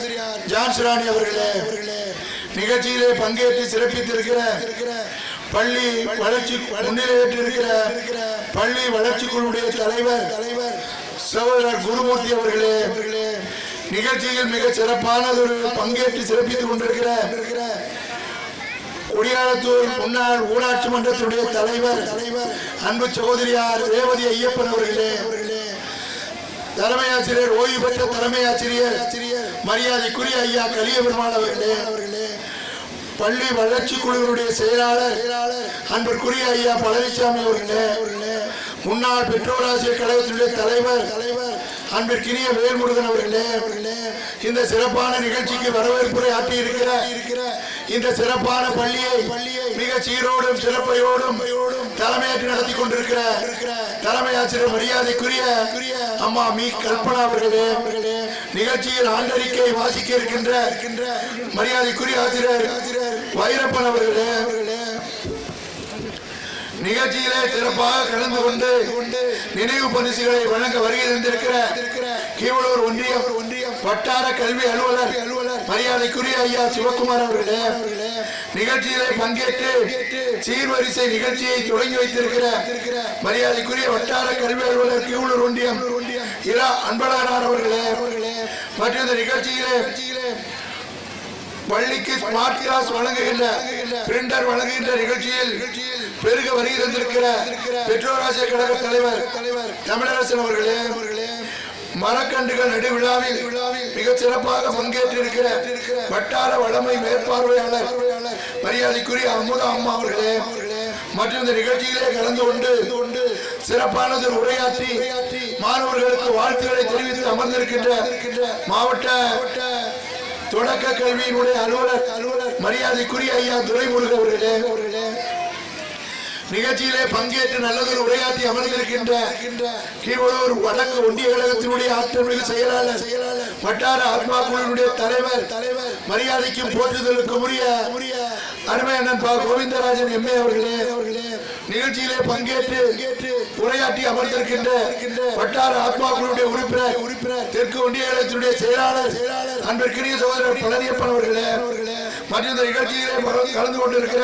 ஜான்சிராணி அவர்களே, நிகழ்ச்சியிலே பங்கேற்று சிறப்பித்திருக்கிற பள்ளி வளர்ச்சி முன்னிலையேற்றிருக்கிற பள்ளி வளர்ச்சி குழுவுடைய தலைவர் சகோதரர் குருமூர்த்தி அவர்களே, நிகழ்ச்சியில் மிக சிறப்பானதொரு பங்கேற்று சிறப்பித்துக் கொண்டிருக்கிற கொடியாலத்தூர் முன்னாள் ஊராட்சி மன்றத்தினுடைய தலைவர் அன்பு சகோதரியார் ரேவதி ஐயப்பன் அவர்களே, தலைமை ஆசிரியர் ஓய்வு பெற்ற தலைமை ஆசிரியர் மரியாதைக்குரிய ஐயா கலியபெருமாள் அவர்களே, பள்ளி வளர்ச்சி குழுவினுடைய செயலாளர் அன்பிற்குரிய ஐயா பழனிசாமி அவர்களே, முன்னாள் பெற்றோராசிரியர் கழகத்தினுடைய தலைவர் அன்பிற்கினிய வேல்முருகன் அவர்களே, இந்த சிறப்பான நிகழ்ச்சிக்கு வரவேற்புரை ஆற்றியிருக்கிற இந்த சிறப்பான பள்ளியை மிக சீரோடும் சிறப்பையோடும் தலைமையேற்று நடத்தி கொண்டிருக்கிற தலைமை ஆசிரியர் மரியாதைக்குரிய அம்மா மீ கல்பனா அவர்களே, நிகழ்ச்சியில் ஆண்டறிக்கை வாசிக்க இருக்கின்ற மரியாதைக்குரிய ஆசிரியர் வைரப்பன் அவர்களே, நிகழ்ச்சியிலே சிறப்பாக கலந்து கொண்டு நினைவு பரிசுகளை வழங்க வருகை தந்திருக்கிற கீவளூர் ஒன்றியம் வட்டார கல்வி அலுவலர் மரியாதைக்குரிய ஐயா சிவகுமார் அவர்களே, நிகழ்ச்சியிலே பங்கேற்று சீர்வரிசை நிகழ்ச்சியை தொடங்கி வைத்திருக்கிற மரியாதைக்குரிய வட்டார கல்வி அலுவலர் கீவளூர் ஒன்றியம் இரா அன்பழகனார் அவர்களே, மற்றும் இந்த நிகழ்ச்சியிலே பள்ளிக்கு ஸ்மார்ட் கிளாஸ் வழங்குகின்ற பிரிண்டர் வழங்குகின்ற நிகழ்ச்சியில் பெருக வருகை தந்திருக்கிற பெற்றோராசிரியர் கழக தலைவர் தமிழரசன் அவர்களே, மரக்கன்றுகள் நடு விழாவில் மிக சிறப்பாக பங்கேற்றிருக்கிற வட்டார வளமை மேற்பார்வையாளர் மரியாதைக்குரிய அமுதா அம்மா அவர்களே, மற்றும் இந்த நிகழ்ச்சியிலே கலந்து கொண்டு சிறப்பானது உரையாற்றி மாணவர்களுக்கு வாழ்த்துக்களை தெரிவித்து அமர்ந்திருக்கின்ற மாவட்ட தொடக்க கல்வியினுடைய அலுவலர் மரியாதைக்குரிய ஐயா துரைமுருகன் அவர்களே, நிகழ்ச்சியிலே பங்கேற்று நல்லதொரு உரையாற்றி அமர்ந்திருக்கின்ற கீவளூர் வடக்கு ஒன்றிய கழகத்தினுடைய ஆற்றல் மிகு செயலாளர் வட்டார ஆத்மா குழுவினுடைய தலைவர் மரியாதைக்கும் போற்றுதலுக்கும் உரிய அருமை அண்ணன் கோவிந்தராஜன் எம்ஏ அவர்களே, நிகழ்ச்சியிலே பங்கேற்று உரையாற்றி அமர்ந்திருக்கின்ற வட்டார ஆத்மா குழுவுடைய உறுப்பினர் தெற்கு ஒன்றிய கழகத்தினுடைய செயலாளர் அன்பிற்குரிய சகோதரர் பழனியப்பன் அவர்களே, மற்றும் இந்த நிகழ்ச்சியிலே கலந்து கொண்டிருக்கிற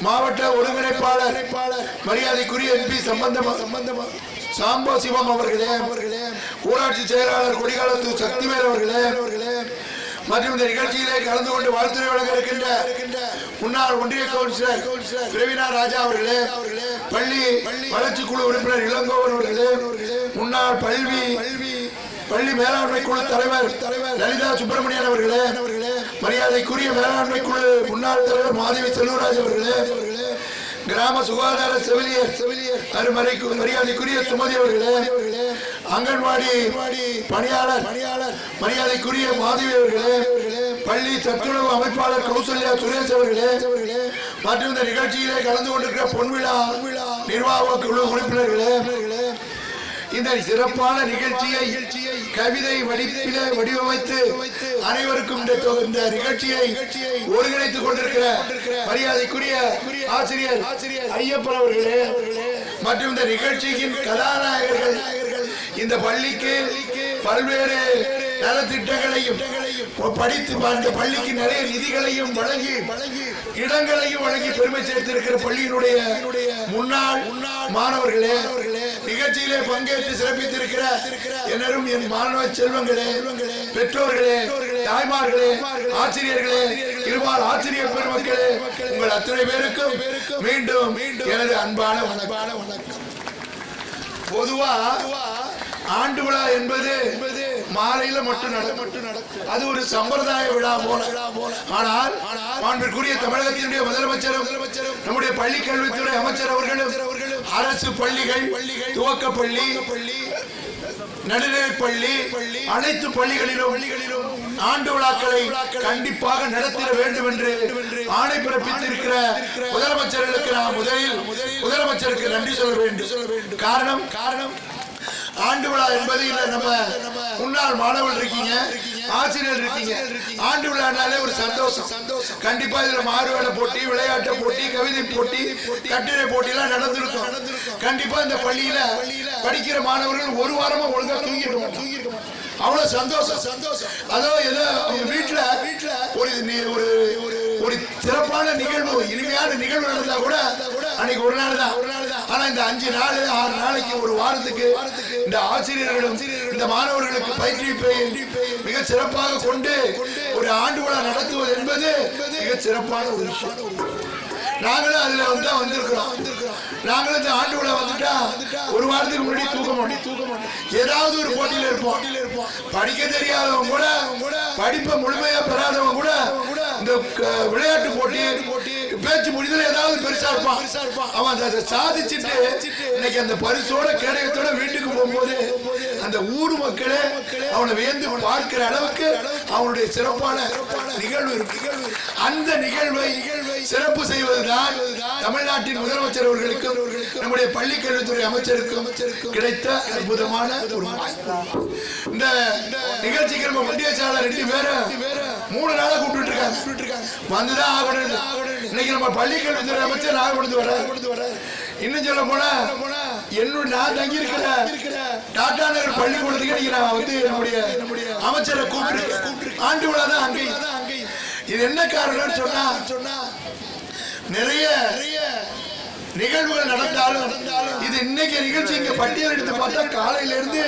மாவட்ட ஒருங்கிணைப்பாளர் மரியாதைக்குரிய எம்பி சாம்போ சிவம் அவர்களே, ஊராட்சி செயலாளர் கொடிகாலத்து சக்திவேல் அவர்களே, மற்றும் இந்த நிகழ்ச்சியிலே கலந்து கொண்டு வாழ்த்துறை வழங்க இருக்கின்ற முன்னாள் ஒன்றிய கவுன்சிலர் பிரவீனா ராஜா அவர்களே, பள்ளி வளர்ச்சி குழு உறுப்பினர் இளங்கோவன் அவர்களே, முன்னாள் பள்ளி மேலாண்மை குழு தலைவர் லலிதா சுப்பிரமணியன் அவர்களே, மரியாதைக்குரிய மேலாண்மை குழு முன்னாள் தலைவர் மாதவி செல்வராஜ் அவர்களே, கிராம சுகாதார செவிலியர் மரியாதைக்குரிய சுமதி அவர்களே, அங்கன்வாடி பணியாளர் மரியாதைக்குரிய மாதவி அவர்களே, பள்ளி சத்துணவு அமைப்பாளர் கௌசல்யா சுரேஷ் அவர்களே, மற்றும் இந்த நிகழ்ச்சியிலே கலந்து கொண்டிருக்கிற பொன்விழா நிர்வாக குழு உறுப்பினர்களே, இந்த சிறப்பான நிகழ்ச்சியை கவிதை வடிப்பிலே வடிவமைத்து அனைவருக்கும் இந்த நிகழ்ச்சியை ஒருங்கிணைத்துக் கொண்டிருக்கிற மரியாதைக்குரிய ஆசிரியர் ஐயப்பன் அவர்களே, மற்றும் இந்த நிகழ்ச்சியின் கதாநாயகர்கள் இந்த பள்ளிக்கு பல்வேறு நலத்திட்டங்களையும் படித்து அந்த பள்ளிக்கு நிறைய நிதிகளையும் வழங்கி இடங்களையும் வழங்கி பெருமை சேர்த்திருக்கிற பள்ளியினுடைய முன்னாள் மாணவர்களே, நிகழ்ச்சியிலே பங்கேற்று சிறப்பித்திருக்கிற என்னரும் என் மாணவ செல்வங்களே, பெற்றோர்களே, தாய்மார்களே, ஆசிரியர்களே, இருபால் ஆசிரியர் பெருமக்களே, உங்கள் அத்தனை பேருக்கும் மீண்டும் எனது அன்பான வணக்கம். பொதுவா ஆண்டு விழா என்பது மாலையில மட்டும் நடக்கும், அது ஒரு சம்பிரதாய விழா போல. ஆனால் மாண்பிற்குரிய தமிழகத்தினுடைய முதலமைச்சரும் நம்முடைய பள்ளி கல்வித்துறை அமைச்சர் அவர்களும் அரசு பள்ளிகள், துவக்க பள்ளி, நடுநிலைப் பள்ளி, அனைத்து பள்ளிகளிலும் ஆண்டு விழாக்களை கண்டிப்பாக நடத்திட வேண்டும் என்று ஆணை பிறப்பித்திருக்கிற முதலமைச்சர்களுக்கு நான் முதலமைச்சருக்கு நன்றி சொல்ல வேண்டும். காரணம் ஆண்டு விழா என்பது இல்ல, நம்ம முன்னாள் மாணவர்கள் இருக்கீங்க, ஆசிரியர் இருக்கீங்க, ஆண்டு விழானாலே ஒரு சந்தோஷம். கண்டிப்பா இதுல மாறுவேட போட்டி, விளையாட்டு போட்டி, கவிதை போட்டி, கட்டுரை போட்டி எல்லாம் நடந்திருக்கும். கண்டிப்பா இந்த பள்ளியில படிக்கிற மாணவர்கள் ஒரு வாரமா ஒழுங்கா தூங்கிட்டு மாட்டாங்க, அவ்வளவு சந்தோஷம். அதோ ஏதோ அவங்க வீட்டுல ஒரு சிறப்பான நிகழ்வு, இனிமையான நிகழ்வு நடந்தா கூட அன்னைக்கு ஒரு நாள் தான். ஆனா இந்த 5 நாள் 6 நாளைக்கு ஒரு வாரத்துக்கு இந்த ஆசிரியர்களும் இந்த மாணவர்களுக்கு பயிற்சிப்பை மிக சிறப்பாக கொண்டு ஒரு ஆண்டு விழா நடத்துவது என்பது மிக சிறப்பான ஒரு விஷயம். நாங்களும் அதுல வந்திருக்கிறோம். நாங்களும் இந்த ஆண்டு விழா வந்துட்டா ஒரு வாரத்துக்கு முன்னாடி தூக்க மாட்டோம், ஏதாவது ஒரு போட்டியில இருப்போம். படிக்க தெரியாதவங்க கூட, படிப்பை முழுமையா பெறாதவங்க கூட இந்த விளையாட்டு போட்டி, பேச்சு முடிதல ஏதாவது பெருசா இருப்பான். அவன் அதை சாதிச்சுட்டு இன்னைக்கு அந்த பரிசோட கேடயத்தோட வீட்டுக்கு போகும்போது அந்த ஊர் மக்களே அவனை வியந்து பார்க்கிற அளவுக்கு அவனுடைய சிறப்பான நிகழ்வு இருக்கு. அந்த நிகழ்வை சிறப்பு செய்வதுதான் தமிழ்நாட்டின் முதலமைச்சர் அவர்களுக்கும் நம்முடைய பள்ளி கல்வித்துறை அமைச்சருக்கும் கிடைத்த அற்புதமான ஒரு வாய்ப்பு. இந்த நிகழ்ச்சிக்கு நம்ம ஒன்றிய செயலாளர் 2 பேரும் 3 நாளா கூப்பிட்டு இருக்காங்க, வந்துதான் ஆகணும். இன்னைக்கு நம்ம பள்ளி கல்வித்துறை அமைச்சர் நாகப்பட்டினத்து வர்றாரு. இன்னும் சொல்ல போனா நான் தங்கி இருக்கிற டாடா நகர் பள்ளிக்கூடத்துக்கு நான் நம்முடைய அமைச்சரை கூப்பிட்டு ஆண்டு விழா தான் அங்கே. இது என்ன காரணம்னு சொன்னா நிறைய நிகழ்வுகள் நடந்தாலும் இது இன்னைக்கு நிகழ்ச்சி இங்க பட்டியல் எடுத்து பார்த்தா காலையில இருந்து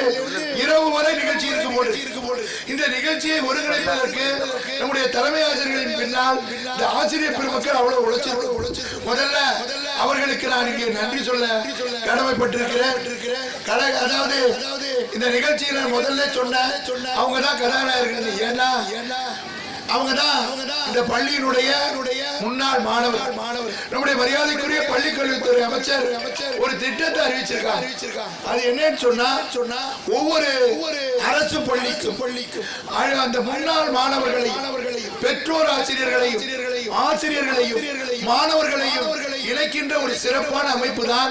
இரவு வரை நிகழ்ச்சி இருக்கும் போது இந்த நிகழ்ச்சியை ஒருங்கிணைப்பதற்கு நம்முடைய தலைமை ஆசிரியர்களின் பின்னால் இந்த ஆசிரியர் பெருமக்கள் அவ்வளவு உழைச்சிருக்க. முதல்ல அவர்களுக்கு நான் இங்கே நன்றி சொல்ல கடமைப்பட்டிருக்கிறேன். அதாவது இந்த நிகழ்ச்சியை நான் முதல்ல சொன்ன அவங்க தான் கதாநாயகர்கள். ஏன்னா அவங்கதான் இந்த பள்ளியினுடைய முன்னாள் மாணவர். நம்முடைய மரியாதைக்குரிய பள்ளி கல்வித்துறை அமைச்சர் ஒரு திட்டத்தை அறிவிச்சிருக்காங்க. அது என்னன்னு சொன்னா ஒவ்வொரு அரசு பள்ளிக்கும் அந்த முன்னாள் மாணவர்களை பெற்றோர் ஆசிரியர்களையும் மாணவர்களையும் இணைக்கின்ற ஒரு சிறப்பான அமைப்பு தான்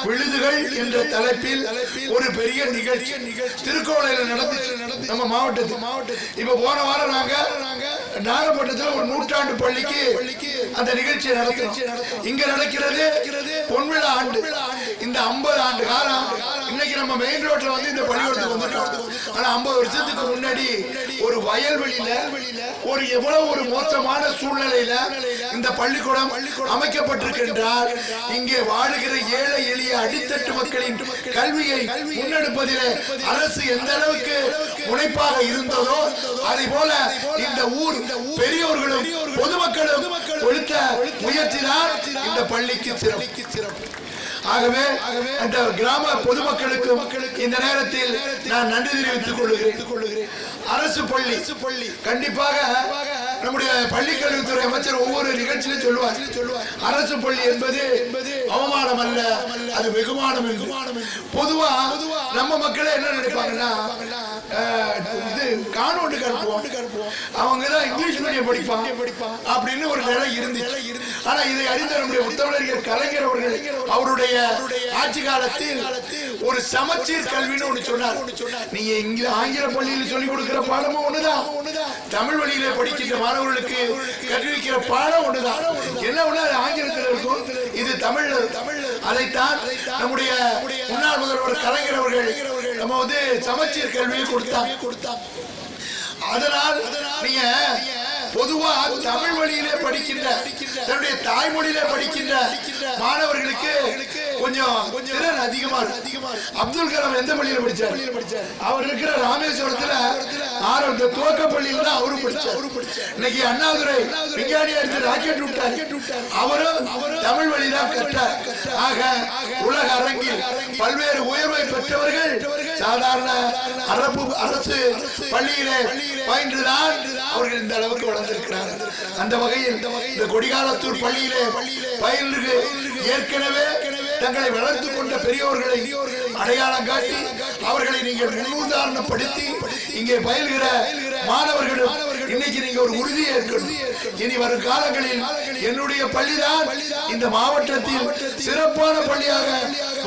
விழுதுகள் என்ற தலைப்பில் ஒரு பெரிய நிகழ்ச்சி திருக்கோவிலையில் நடந்துச்சு நம்ம மாவட்டத்தில். இப்ப போன வாரம் நாங்க நாகப்பட்டினத்தில் ஒரு 100ஆண்டு பள்ளிக்கு அந்த நிகழ்ச்சியை நடத்தினோம். இங்க நடக்கிறது பொன்விழா ஆண்டு. இந்த 50 ஆண்டு காலம் இன்னைக்கு நம்ம மெயின் ரோட்ல வந்து இந்த பள்ளிக்கூடத்துக்கு வந்துட்டோம். ஆனா 50 வருஷத்துக்கு முன்னாடி ஒரு வயல்வெளியில ஒரு எவ்வளவு ஒரு மோசமான சூழ்நிலையில இந்த பள்ளிக்கூடம் அமைக்கப்பட்டிருக்கின்றால் இங்கே வாழுகிற ஏழை எளிய அடித்தட்டு மக்களின் கல்வியை முன்னெடுப்பதிலே அரசு எந்த அளவுக்கு முனைப்பாக இருந்ததோ அதே போல இந்த ஊர் பெரியோர்களும் பொதுமக்களும் கொடுத்த முயற்சி தான் இந்த பள்ளிக்கு சிறப்பு. ஆகவே அந்த கிராம பொதுமக்களுக்கும் இந்த நேரத்தில் நான் நன்றி தெரிவித்துக் கொள்கிறேன். அரசு பள்ளி கண்டிப்பாக நம்முடைய பள்ளி கல்வித்துறை அமைச்சர் ஒவ்வொரு நிகழ்ச்சியிலும் சொல்லுவார், அரசு பள்ளி என்பது அவமானம் அல்ல, அது வெகுமானம். பொதுவா நம்ம மக்களே என்ன நினைப்பாங்கன்னா இது கான்வென்ட்க்கு அனுப்புவோம், அவங்க தான் இங்கிலீஷ் மீடியம் படிப்பான் அப்படின்னு ஒரு நிலை இருந்துச்சு. ஆனா இதை அறிந்த நம்முடைய முத்தமிழறிஞர் கலைஞர் அவர்கள் அவருடைய ஆட்சி காலத்தில் ஒரு சமச்சீர் கல்வின்னு ஒண்ணு சொன்னார். நீங்க ஆங்கில பள்ளியில் சொல்லிக் கொடுக்கிற பாடமும் ஒண்ணுதான், தமிழ் வழியில படிக்கின்ற மாணவர்களுக்கு கற்பிக்கிற பாடம் ஒண்ணுதான். என்ன ஒண்ணு அது ஆங்கிலத்தில் இருக்கும், இது தமிழ்ல. அதைத்தான் நம்முடைய முன்னாள் முதல்வர் கலைஞர் அவர்கள் நம்ம வந்து சமச்சீர் கல்வியை கொடுத்தாங்க. அதனால் நீங்க பொதுவா தமிழ் வழியிலே படிக்கின்ற தன்னுடைய தாய்மொழியிலே படிக்கின்ற மாணவர்களுக்கு கொஞ்சம் திறன் அதிகமா இருக்கு. அப்துல் கலாம் எந்த பள்ளியில படிச்சார்? அவர் இருக்கிற ராமேஸ்வரத்துல ஆரம்ப துவக்க பள்ளியில தான் அவரும் படிச்சார். இன்னைக்கு அண்ணாதுரை விஞ்ஞானியா இருந்து ராக்கெட் விட்டார், அவரும் தமிழ் வழிதான் கற்றார். ஆக உலக அரங்கில் பல்வேறு உயர்வை பெற்றவர்கள் சாதாரண அரசு பள்ளியிலே பயின்றுதான் அவர்கள் இந்த அளவுக்கு வளர்ந்திருக்கிறார்கள். அந்த வகையில் இந்த கொடிகாலத்தூர் பள்ளியிலே பயின்று ஏற்கனவே தங்களை வளர்த்துக் கொண்ட பெரியோர்களை அடையாளம் காட்டி அவர்களை நீங்கள் முன்னுதாரணப்படுத்தி இங்கே பயில்கிற மாணவர்களும் இன்னைக்கு நீங்க ஒரு உறுதியை இருக்கணும். இனி வரும் காலங்களில் என்னுடைய பள்ளிதான் இந்த மாவட்டத்தில் சிறப்பான பள்ளியாக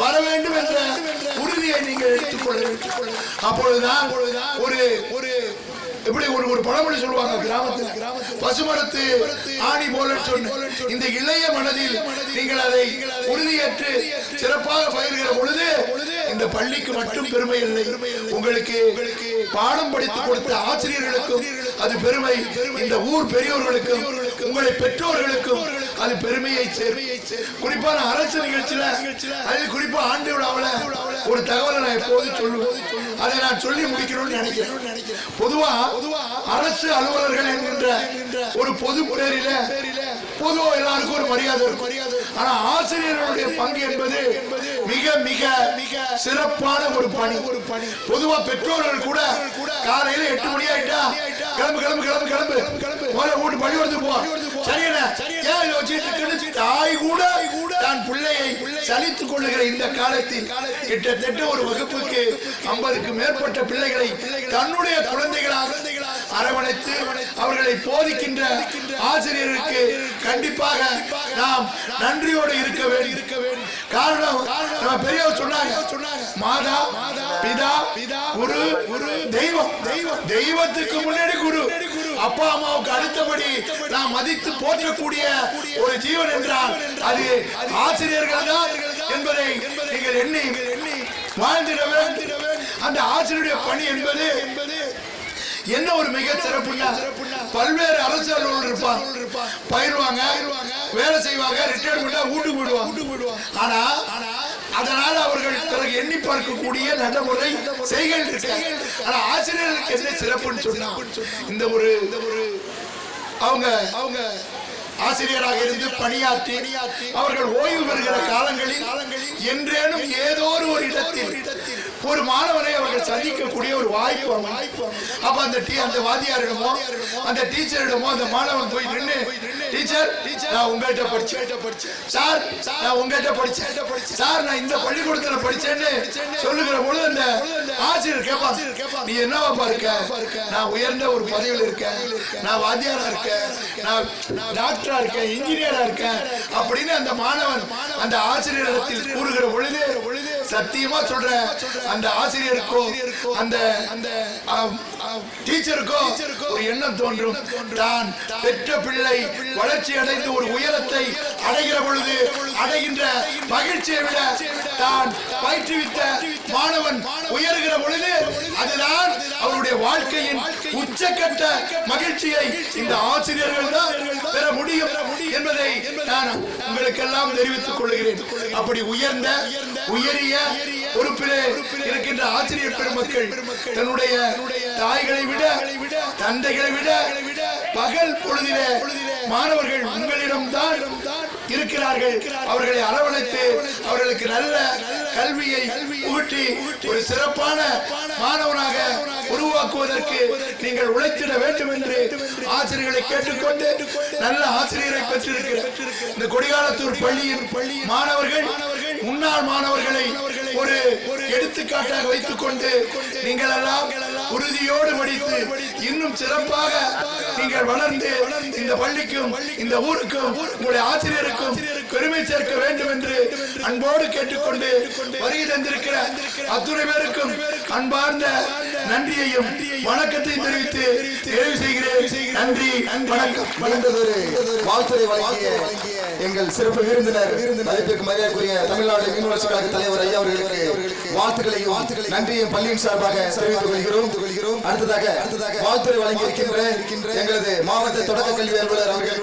வர வேண்டும் என்ற உறுதியை நீங்கள் எடுத்துக்கொள்ள வேண்டும். அப்பொழுதுதான் ஒரு எப்படி ஒரு பழமொழி சொல்லுவாங்க கிராமத்தில், பசுமரத்து ஆணி போல சொன்ன இந்த இளைய மனதில் நீங்கள் அதை உறுதியேற்று சிறப்பாக பயிர்கிற பொழுது இந்த பள்ளிக்கு மட்டும் பெருமை இல்லை, உங்களுக்கு பாடம் படித்து கொடுத்த ஆசிரியர்களுக்கும் அது பெருமை, இந்த ஊர் பெரியோர்களுக்கும் உங்களை பெற்றோர்களுக்கும் அது பெருமையை குறிப்பான அரசு நிகழ்ச்சியில அது குறிப்பா ஆண்டு விழாவில் ஒரு தகவலை நான் எப்போது சொல்லுவேன், அதை நான் சொல்லி முடிக்கணும்னு நினைக்கிறேன். பொதுவா அரசு அலுவலர்கள் என்கின்ற ஒரு பொது பேரில பொதுவா எல்லாருக்கும் ஒரு மரியாதை இருக்கும். ஆனா ஆசிரியர்களுடைய பங்கு என்பது மிக மிக சிறப்பான ஒரு பணி. பொதுவா பெற்றோர்கள் கூட காலையில 8 மணி ஆயிட்டா கிளம்பு கிளம்பு கிளம்பு கிளம்பு வீட்டு பள்ளிக்கூடத்து போ, சரியான தாய் கூட தான் பிள்ளையை சலித்துக் கொள்ளுகிற இந்த காலத்தில் கிட்டத்தட்ட ஒரு வகுப்புக்கு 50க்கு மேற்பட்ட பிள்ளைகளை தன்னுடைய குழந்தைகளாக அரவணைத்து அவர்களை போதிக்கின்ற ஆசிரியருக்கு கண்டிப்பாக நாம் நன்றியோடு இருக்க வேண்டும். காரணம் நம்ம பெரியவர் சொன்னாங்க, மாதா பிதா குரு தெய்வம், தெய்வத்துக்கு முன்னாடி குரு, அப்பா அம்மாவுக்கு அடுத்தபடி நாம் மதித்து போற்றக்கூடிய ஒரு ஜீவன் என்றால் அது ஆசிரியர்கள் தான் என்பதை நீங்கள் எண்ணி வாழ்ந்திட வேண்டும். அந்த ஆசிரியருடைய பணி என்பது என்ன ஒரு மிக சிறப்புன்னா, பல்வேறு அரசு அலுவலர்கள் இருப்பாங்க, பயிர்வாங்க, வேலை செய்வாங்க, ரிட்டையர்மெண்டா வீட்டுக்கு போயிடுவாங்க. ஆனா அதனால அவர்கள் பிறகு எண்ணி பார்க்கக்கூடிய நடைமுறை செய்கள் இருக்கு. ஆனா ஆசிரியர்களுக்கு என்ன சிறப்புன்னு சொன்னா, இந்த ஒரு அவங்க ஆசிரியராக இருந்து பணியாற்றி அவர்கள் ஓய்வு பெறுகிற காலங்களில் என்றேனும் ஏதோ ஒரு இடத்தில் ஒரு மாணவனை அவர்கள் சந்திக்கக்கூடிய ஒரு வாய்ப்பு. அப்ப அந்த வாத்தியாரிடமோ அந்த டீச்சரிடமோ அந்த மாணவன் போய் நின்று, டீச்சர் நான் உங்கள்கிட்ட படிச்சேன் சார், நான் உங்கள்கிட்ட படிச்சேன் சார், நான் இந்த பள்ளிக்கூடத்துல படிச்சேன்னு சொல்லுகிற பொழுது அந்த ஆசிரியர் கேட்பான், நீ என்னவாப்பா இருக்க? நான் உயர்ந்த ஒரு பதவியில் இருக்கேன், நான் வாத்தியாரா இருக்கேன், நான் டாக்டரா இருக்கேன், இன்ஜினியரா இருக்கேன் அப்படின்னு அந்த மாணவன் அந்த ஆசிரியரிடத்தில் கூறுகிற பொழுது சத்தியமா சொல்றேன், அந்த ஆசிரியருக்கும் அந்த டீச்சருக்கும் ஒரு எண்ணம் தோன்றும், தான் பெற்ற பிள்ளை வளர்ச்சி அடைந்து ஒரு உயரத்தை அடைகிற பொழுது அடைகின்ற மகிழ்ச்சியை விட தான் பயிற்றுவித்த மாணவன் உயர்கிற பொழுது அதுதான் அவருடைய வாழ்க்கையின் உச்சக்கட்ட மகிழ்ச்சியை இந்த ஆசிரியர்கள் தான் பெற முடியும் என்பதை நான் உங்களுக்கெல்லாம் தெரிவித்துக் கொள்கிறேன். அப்படி உயரிய பொறுப்பிலே இருக்கின்ற ஆசிரியர் பெருமக்கள் தன்னுடைய தாய்களை விட தந்தைகளை விட பகல் பொழுதிலே மாணவர்கள் உங்களிடம்தான் இருக்கிறார்கள். அவர்களை அரவணைத்து அவர்களுக்கு நல்ல கல்வியை ஊட்டி ஒரு சிறப்பான மாணவனாக உருவாக்குவதற்கு நீங்கள் உழைத்திட வேண்டும் என்று ஆசிரியர்களை கேட்டுக்கொண்டு நல்ல ஆசிரியரை பெற்றிருக்கிற இந்த கொடிகாலத்தூர் பள்ளியின் மாணவர்கள் முன்னாள் மாணவர்களை ஒரு எடுத்துக்காட்டாக வைத்துக் கொண்டு நீங்கள் எல்லாம் உறுதியோடு படித்து இன்னும் சிறப்பாக நீங்கள் வளர்ந்து இந்த பள்ளிக்கும் இந்த ஊருக்கும் உங்களுடைய ஆசிரியருக்கும் பெருமை சேர்க்க வேண்டும் என்று அன்போடு கேட்டுக்கொண்டு வருகை தந்திருக்கிற அத்துணை பேருக்கும் அன்பார்ந்த நன்றியையும் வணக்கத்தையும் தெரிவித்து நிறைவு செய்கிறேன். நன்றி, வணக்கம். வாழ்த்துறை வழங்கிய எங்கள் சிறப்பு விருந்தினர் மதிப்பிற்கு மரியாதைக்குரிய தமிழ்நாடு மீன் வளர்ச்சி கழக தலைவர் ஐயா அவர்களுக்கு வாழ்த்துக்களையும் நன்றியும் பள்ளியின் சார்பாக தெரிவித்துக் கொள்கிறோம். அடுத்ததாக வாழ்த்துறை வழங்கி இருக்கின்ற எங்களது மாவட்ட தொடக்க கல்வி அலுவலர் அவர்கள்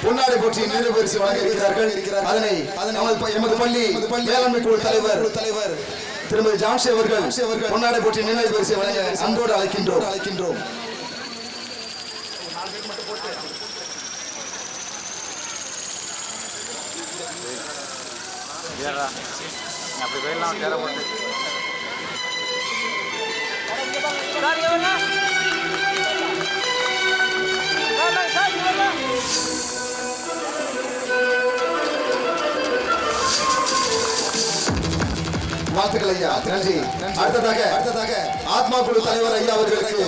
பொன்னாடை போற்றி நினைவு பரிசு வழங்க இருக்கிறார்கள். அதனை எமது பள்ளி மேலாண்மை குழு தலைவர் திருமதி ஜான்சி அவர்கள் பொன்னாடை போற்றி நினைவு பரிசு வழங்க அன்போடு அழைக்கின்றோம். அப்படி போயிடலாம் தேர போட்டு வாழ்த்துக்கள் ஐயா, நன்றி. அடுத்ததாக ஆத்மா குழு தலைவர் ஐயா அவர்களுக்கு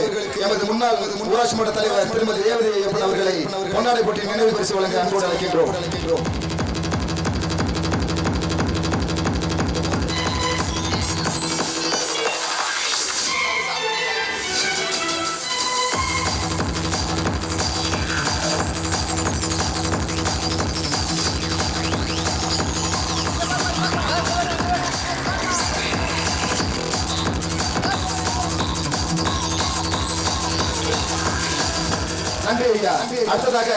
எமது முன்னாள் ஊராட்சி மன்ற தலைவர் திருமதி ரேவதி ஐயப்பன் அவர்களை பொன்னாடை போட்டி நினைவு பரிசு வழங்க அன்போடு அழைக்கின்றோம். நன்றி ஐயா. அடுத்ததாக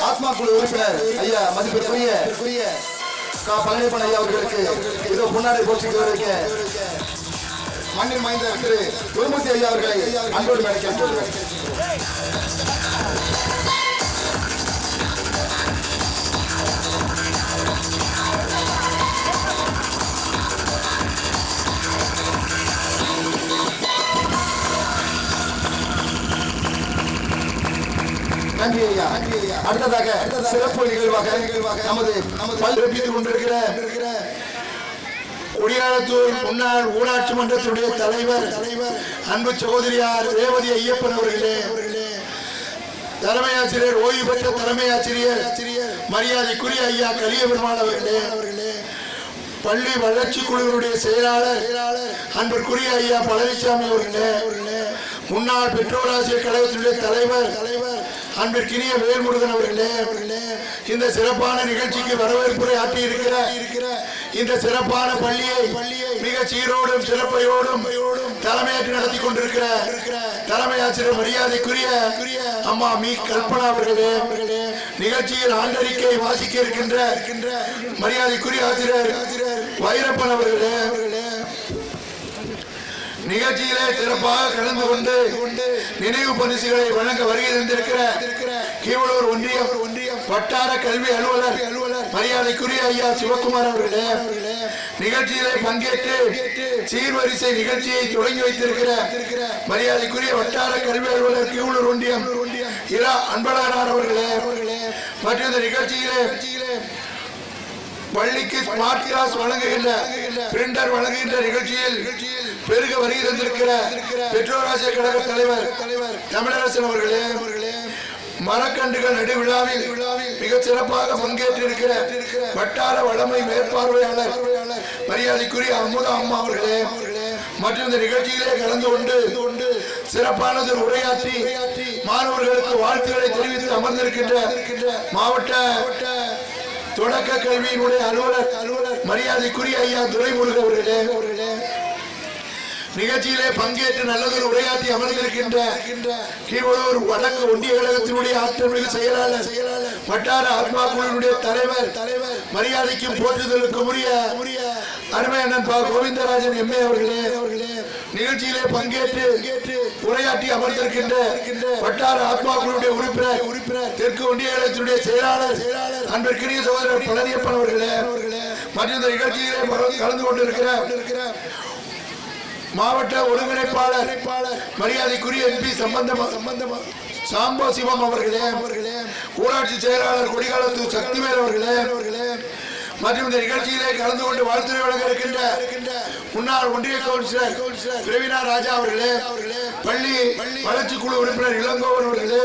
ஆத்மா குழு உறுப்பினர் ஐயா மதிப்பிற்குரிய பழனிப்பன் ஐயா அவர்களுக்கு இதோ பொன்னாடை போற்றி கௌரவிக்க மண்ணின் மைந்தர் திரு குருமூர்த்தி ஐயா அவர்களை அன்போடு அழைக்கின்றோம். நன்றி ஐயா. அடுத்ததாக சிறப்பு நிகழ்வாக நமது சிறப்பித்துக் கொண்டிருக்கிற கொடியாலத்தூர் முன்னாள் ஊராட்சி மன்றத்துடைய தலைவர் அன்பு சகோதரியார் ரேவதி ஐயப்பன் அவர்களே, தலைமை ஆசிரியர் ஓய்வு பெற்ற தலைமை ஆசிரியர் மரியாதைக்குரிய ஐயா கலியபெருமாள் அவர்களே, பள்ளி வளர்ச்சி குழுவினுடைய செயலாளர் அன்பிற்குரிய ஐயா பழனிசாமி அவர்களே, முன்னாள் பெற்றோராசிரியர் கழகத்தினுடைய தலைவர் அன்பிற்கினிய வேல்முருகன் அவர்களே, இந்த சிறப்பான நிகழ்ச்சிக்கு வரவேற்புரை ஆற்றியிருக்கிற இந்த சிறப்பான பள்ளியை மிக சீரோடும் சிறப்பையோடும் தலைமையேற்று நடத்தி கொண்டிருக்கிற தலைமை ஆசிரியர் மரியாதைக்குரிய அம்மா மீ கல்பனா அவர்களே, நிகழ்ச்சியில் ஆண்டறிக்கை வாசிக்க இருக்கின்ற மரியாதைக்குரிய ஆசிரியர் வைரப்பன் அவர்களே, நிகழ்ச்சியிலே சிறப்பாக கலந்து கொண்டு நினைவு பரிசுகளை வழங்க வருகை தந்திருக்கிற கீவளூர் ஒன்றியம் வட்டார கல்வி அலுவலர் மரியாதைக்குரிய ஐயா சிவக்குமார் அவர்களே, நிகழ்ச்சியிலே பங்கேற்று சீர்வரிசை நிகழ்ச்சியை தொடங்கி வைத்திருக்கிற மரியாதைக்குரிய வட்டார கல்வி அலுவலர் கீவளூர் ஒன்றியம் இரா அன்பழகனார் அவர்களே, மற்றும் இந்த நிகழ்ச்சியிலே பள்ளிக்கு ஸ்மார்ட் கிளாஸ் வழங்குகின்ற பிரிண்டர் வழங்குகின்ற நிகழ்ச்சியில் பெருக வருகை தந்திருக்கிற பெற்றோராசிரியர் கழக தலைவர் தமிழரசன் அவர்களே, மரக்கன்றுகள் நடு விழாவில் மிக சிறப்பாக பங்கேற்றிருக்கிற வட்டார வளமை மேற்பார்வையாளர் மரியாதைக்குரிய அமுதா அம்மா அவர்களே, மற்றும் இந்த நிகழ்ச்சியிலே கலந்து கொண்டு சிறப்பானது உரையாற்றி மாணவர்களுக்கு வாழ்த்துக்களை தெரிவித்து அமர்ந்திருக்கின்ற மாவட்ட தொடக்க கல்வியினுடைய அலுவலர் மரியாதைக்குரிய ஐயா துரைமுருகன் அவர்களே, நிகழ்ச்சியிலே பங்கேற்று நல்லதொரு உரையாற்றி அமர்ந்திருக்கின்ற கீவளூர் வடக்கு ஒன்றிய கழகத்தினுடைய ஆற்றல் மிகு செயலாளர் வட்டார ஆத்மா குழுவினுடைய தலைவர் மரியாதைக்கும் போற்றுதலுக்கும் உரிய அருமை அண்ணன் கோவிந்தராஜன் எம்ஏ அவர்களே, நிகழ்ச்சியிலே பங்கேற்று உரையாற்றி அமர்ந்திருக்கின்ற வட்டார ஆத்மா குழுவுடைய உறுப்பினர் தெற்கு ஒன்றிய கழகத்தினுடைய செயலாளர் அன்பிற்குரிய சகோதரர் பழனியப்பன் அவர்களே, மற்றும் இந்த நிகழ்ச்சியிலே கலந்து கொண்டிருக்கிற மாவட்ட ஒருங்கிணைப்பாளர் மரியாதைக்குரிய எம்பி சாம்போ சிவம் அவர்களே, ஊராட்சி செயலாளர் கொடிகாலத்து சக்திவேல் அவர்களே, மற்றும் இந்த நிகழ்ச்சியிலே கலந்து கொண்டு வாழ்த்துறை வழங்க இருக்கின்ற முன்னாள் ஒன்றிய கவுன்சிலர் பிரவீனா ராஜா அவர்களே, பள்ளி வளர்ச்சி குழு உறுப்பினர் இளங்கோவன் அவர்களே,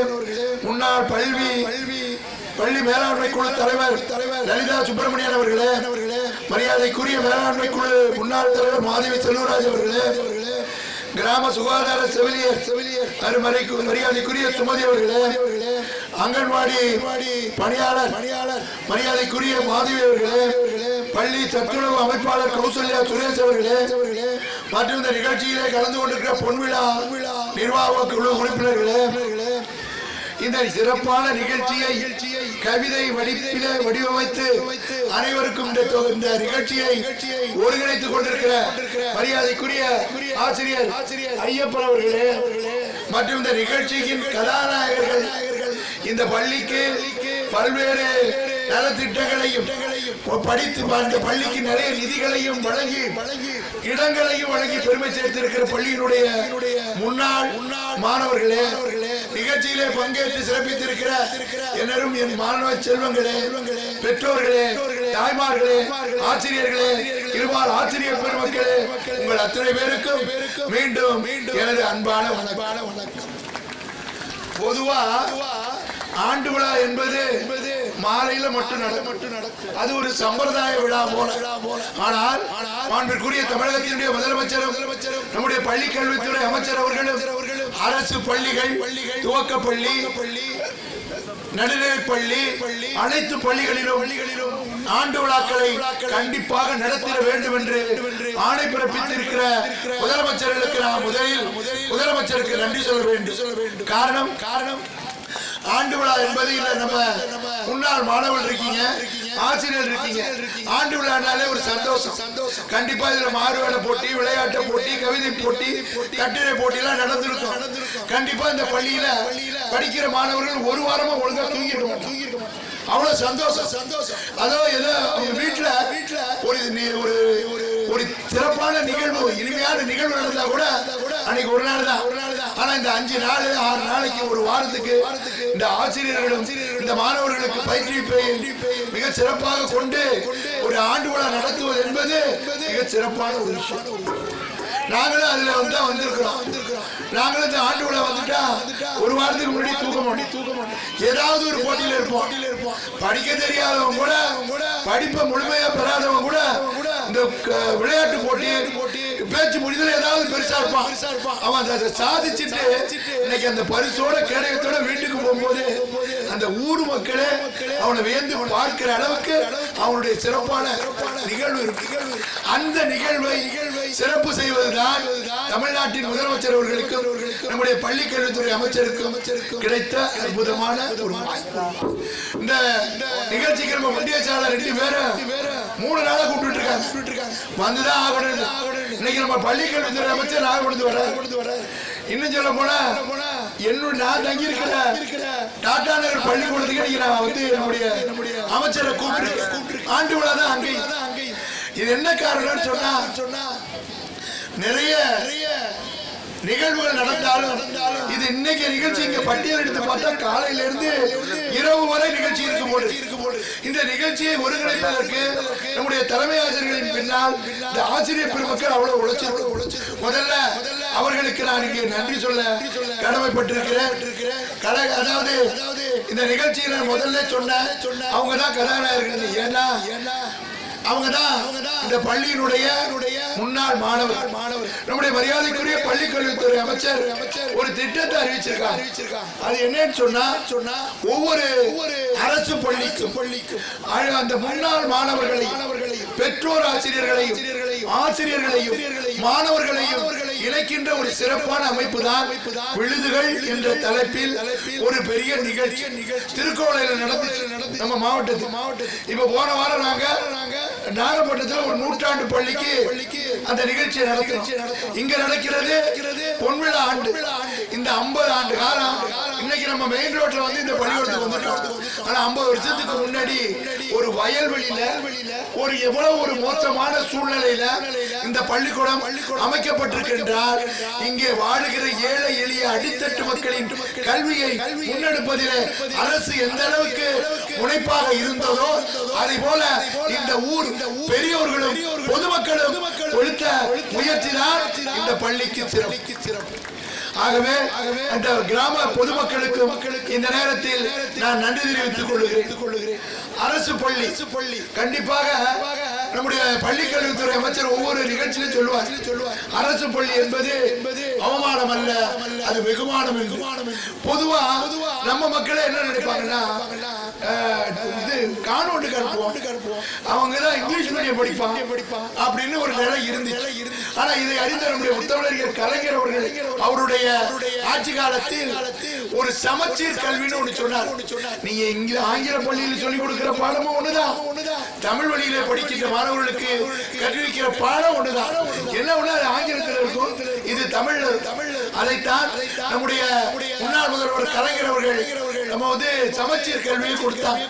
முன்னாள் பள்ளி மேலாண்மை குழு தலைவர் லலிதா சுப்பிரமணியன் அவர்களே, மரியாதைக்குரிய மேலாண்மை குழு முன்னாள் தலைவர் மாதவி செல்வராஜ் அவர்களே, கிராம சுகாதார செவிலியர் மரியாதைக்குரிய சுமதி அவர்களே, அங்கன்வாடி பணியாளர் மரியாதைக்குரிய மாதவி அவர்களே, பள்ளி சத்துணவு அமைப்பாளர் கௌசல்யா சுரேஷ் அவர்களே, மற்றும் இந்த நிகழ்ச்சியிலே கலந்து கொண்டிருக்கிற பொன்விழா நிர்வாக குழு உறுப்பினர்களே, இந்த சிறப்பான நிகழ்ச்சியை கவிதை வடிப்பிலே வடிவமைத்து அனைவருக்கும் இந்த நிகழ்ச்சியை ஒருங்கிணைத்துக் கொண்டிருக்கிற மரியாதைக்குரிய ஆசிரியர் ஐயப்பன் அவர்களே, மற்றும் இந்த நிகழ்ச்சியின் கதாநாயகர்கள் இந்த பள்ளிக்கு பல்வேறு நலத்திட்டங்களையும் படித்து அந்த பள்ளிக்கு நிறைய நிதிகளையும் வழங்கி இடங்களையும் வழங்கி பெருமை சேர்த்திருக்கிற பள்ளியினுடைய முன்னாள் மாணவர்களே, நிகழ்ச்சியிலே பங்கேற்று சிறப்பித்திருக்கிற என்னரும் என் மாணவ செல்வங்களே, பெற்றோர்களே, தாய்மார்களே, ஆசிரியர்களே, இருபால் ஆசிரியர் பெருமக்களே, உங்கள் அத்தனை பேருக்கும் மீண்டும் எனது அன்பான வணக்கம். பொதுவா ஆண்டு விழா என்பது மாலையில மட்டும் நடக்கும், அது ஒரு சம்பிரதாய விழா போல. ஆனால் மாண்பிற்குரிய தமிழகத்தினுடைய முதலமைச்சரும் நம்முடைய பள்ளி கல்வித்துறை அமைச்சர் அவர்களும் அரசு பள்ளிகள், துவக்க பள்ளி, நடுநிலைப் பள்ளி, அனைத்து பள்ளிகளிலும் ஆண்டு விழாக்களை கண்டிப்பாக நடத்திட வேண்டும் என்று ஆணை பிறப்பித்திருக்கிற முதலமைச்சர்களுக்கு நான் முதலமைச்சருக்கு நன்றி சொல்ல வேண்டும். காரணம் ஆண்டு விழா என்பது இல்ல, நம்ம முன்னாள் மாணவர்கள் இருக்கீங்க, ஆசிரியர் இருக்கீங்க, ஆண்டு விழானாலே ஒரு சந்தோஷம். கண்டிப்பா இதுல மாறுவேட போட்டி, விளையாட்டு போட்டி, கவிதை போட்டி, கட்டுரை போட்டி எல்லாம் நடந்திருக்கும். கண்டிப்பா இந்த பள்ளியில படிக்கிற மாணவர்கள் ஒரு வாரமா ஒழுங்கா தூங்கிட்டு மாட்டாங்க, அவ்வளவு சந்தோஷம். அதோ ஏதோ அவங்க வீட்டுல ஒரு சிறப்பான நிகழ்வு, இனிமையான நிகழ்வு நடந்தா கூட அன்னைக்கு ஒரு நாள் தான். ஆனா இந்த 5 நாள் 6 நாளைக்கு ஒரு வாரத்துக்கு இந்த ஆசிரியர்களும் இந்த மாணவர்களுக்கு பயிற்சிப்பை மிக சிறப்பாக கொண்டு ஒரு ஆண்டு விழா நடத்துவது என்பது மிக சிறப்பான ஒரு விஷயம். நாங்களும் அதுல வந்திருக்கிறோம். நாங்களும் இந்த ஆண்டு விழா வந்துட்டா ஒரு வாரத்துக்கு முன்னாடி தூக்க மாட்டோம், ஏதாவது ஒரு போட்டியில இருப்போம். படிக்க தெரியாதவங்க கூட, படிப்பை முழுமையா பெறாதவங்க கூட இந்த விளையாட்டு போட்டி, பேச்சு முடிதல ஏதாவது பெருசா இருப்பான். அவன் அதை சாதிச்சுட்டு இன்னைக்கு அந்த பரிசோட கேடயத்தோட வீட்டுக்கு போகும்போது அந்த ஊர் மக்களே அவனை வியந்து பார்க்கிற அளவுக்கு அவனுடைய சிறப்பான நிகழ்வு இருக்கு. அந்த நிகழ்வை சிறப்பு செய்வதுதான் தமிழ்நாட்டின் முதலமைச்சர் அவர்களுக்கும் நம்முடைய பள்ளி கல்வித்துறை அமைச்சருக்கும் கிடைத்த அற்புதமான ஒரு வாய்ப்பு. இந்த நிகழ்ச்சிக்கு நம்ம ஒன்றிய செயலாளர் 2 பேரும் 3 நாளா கூப்பிட்டு இருக்காங்க, வந்துதான் ஆகணும். இன்னைக்கு நம்ம பள்ளி கல்வித்துறை அமைச்சர் நாகப்பட்டினத்து வர்றாரு. இன்னும் சொல்ல போனா என்னோட நான் தங்கி இருக்கிற டாடா நகர் பள்ளிக்கூடத்துக்கு நீங்க நான் வந்து நம்முடைய அமைச்சரை கூப்பிட்டு ஆண்டு விழா தான் அங்கே. இது என்ன காரணம்னு சொன்னா நிறைய நிகழ்வுகள் நடந்தாலும் இது இன்னைக்கு நிகழ்ச்சி இங்க பட்டியல் எடுத்து பார்த்தா காலையில இருந்து இரவு வரை நிகழ்ச்சி இருக்கும் போது இந்த நிகழ்ச்சியை ஒருங்கிணைப்பதற்கு நம்முடைய தலைமை ஆசிரியர்களின் பின்னால் இந்த ஆசிரியர் பெருமக்கள் அவ்வளவு உழைச்சிருக்க. முதல்ல அவர்களுக்கு நான் இங்கே நன்றி சொல்ல கடமைப்பட்டிருக்கிறேன். அதாவது இந்த நிகழ்ச்சியில முதல்ல சொன்ன அவங்க தான் கதாநாயகர்கள். ஏன்னா அவங்க தான் இந்த பள்ளியினுடைய முன்னாள் மாணவர். நம்முடைய மரியாதைக்குரிய பள்ளி கல்வித்துறை அமைச்சர் ஒரு திட்டத்தை அறிவிச்சிருக்காங்க. அது என்னன்னு சொன்னா ஒவ்வொரு அரசு பள்ளிக்கும் அந்த முன்னாள் மாணவர்களை பெற்றோர் ஆசிரியர்களையும் மாணவர்களையும் இணைக்கின்ற ஒரு சிறப்பான அமைப்பு தான் விழுதுகள் என்ற தலைப்பில் ஒரு பெரிய நிகழ்ச்சி திருக்கோவிலையில் நடந்துச்சு நம்ம மாவட்டத்தில். இப்ப போன வாரம் நாங்க நாகப்பட்டினத்தில் ஒரு 100 ஆண்டு பள்ளிக்கு அந்த நிகழ்ச்சியை நடத்துறோம். இங்க நடக்கிறது பொன்விழா ஆண்டு. இந்த 50 ஆண்டு காலம் இன்னைக்கு நம்ம மெயின் ரோட்ல வந்து இந்த பள்ளிக்கூடத்துக்கு வந்துட்டோம். ஆனா 50 வருஷத்துக்கு முன்னாடி ஒரு வயல்வெளியில ஒரு எவ்வளவு ஒரு மோசமான சூழ்நிலையில இந்த பள்ளிக்கூடம் அமைக்கப்பட்டிருக்கின்றால் இங்கே வாழுகிற ஏழை எளிய அடித்தட்டு மக்களின் கல்வியை முன்னெடுப்பதிலே அரசு எந்த அளவுக்கு முனைப்பாக இருந்ததோ அதே போல இந்த ஊர் பெரியோர்களும் பொதுமக்களும் கொடுத்த முயற்சி தான் இந்த பள்ளிக்கு சிறப்பு. ஆகவே அந்த கிராம பொதுமக்களுக்கும் இந்த நேரத்தில் நான் நன்றி தெரிவித்துக் கொள்கிறேன். அரசு பள்ளி கண்டிப்பாக நம்முடைய பள்ளி கல்வித்துறை அமைச்சர் ஒவ்வொரு நிகழ்ச்சியிலும் சொல்லுவார் அரசு பள்ளி என்பது அவமானம் அல்ல, அது வெகுமானம். பொதுவா நம்ம மக்களே என்ன நினைப்பாங்கன்னா இது கான்வென்ட்க்கு அனுப்புவோம், அவங்க தான் இங்கிலீஷ் மீடியம் படிப்பான் அப்படின்னு ஒரு நிலை இருந்துச்சு. ஆனா இதை அறிந்த நம்முடைய முத்தமிழர் கலைஞர் அவர்கள் அவருடைய ஆட்சி காலத்தில் ஒரு சமச்சீர் கல்வின்னு ஒண்ணு சொன்னார். நீங்க ஆங்கில பள்ளியில் சொல்லிக் கொடுக்கிற பாடமும் ஒண்ணுதான், தமிழ் வழியில படிக்கின்ற மாணவர்களுக்கு கற்பிக்கிற பாடம் ஒண்ணுதான். என்ன ஒண்ணு அது ஆங்கிலத்தில் இருக்கும், இது தமிழ்ல. அதைத்தான் நம்முடைய முன்னாள் முதல்வர் கலைஞர் அவர்கள் நம்ம வந்து சமச்சீர் கல்வியை கொடுத்தாங்க.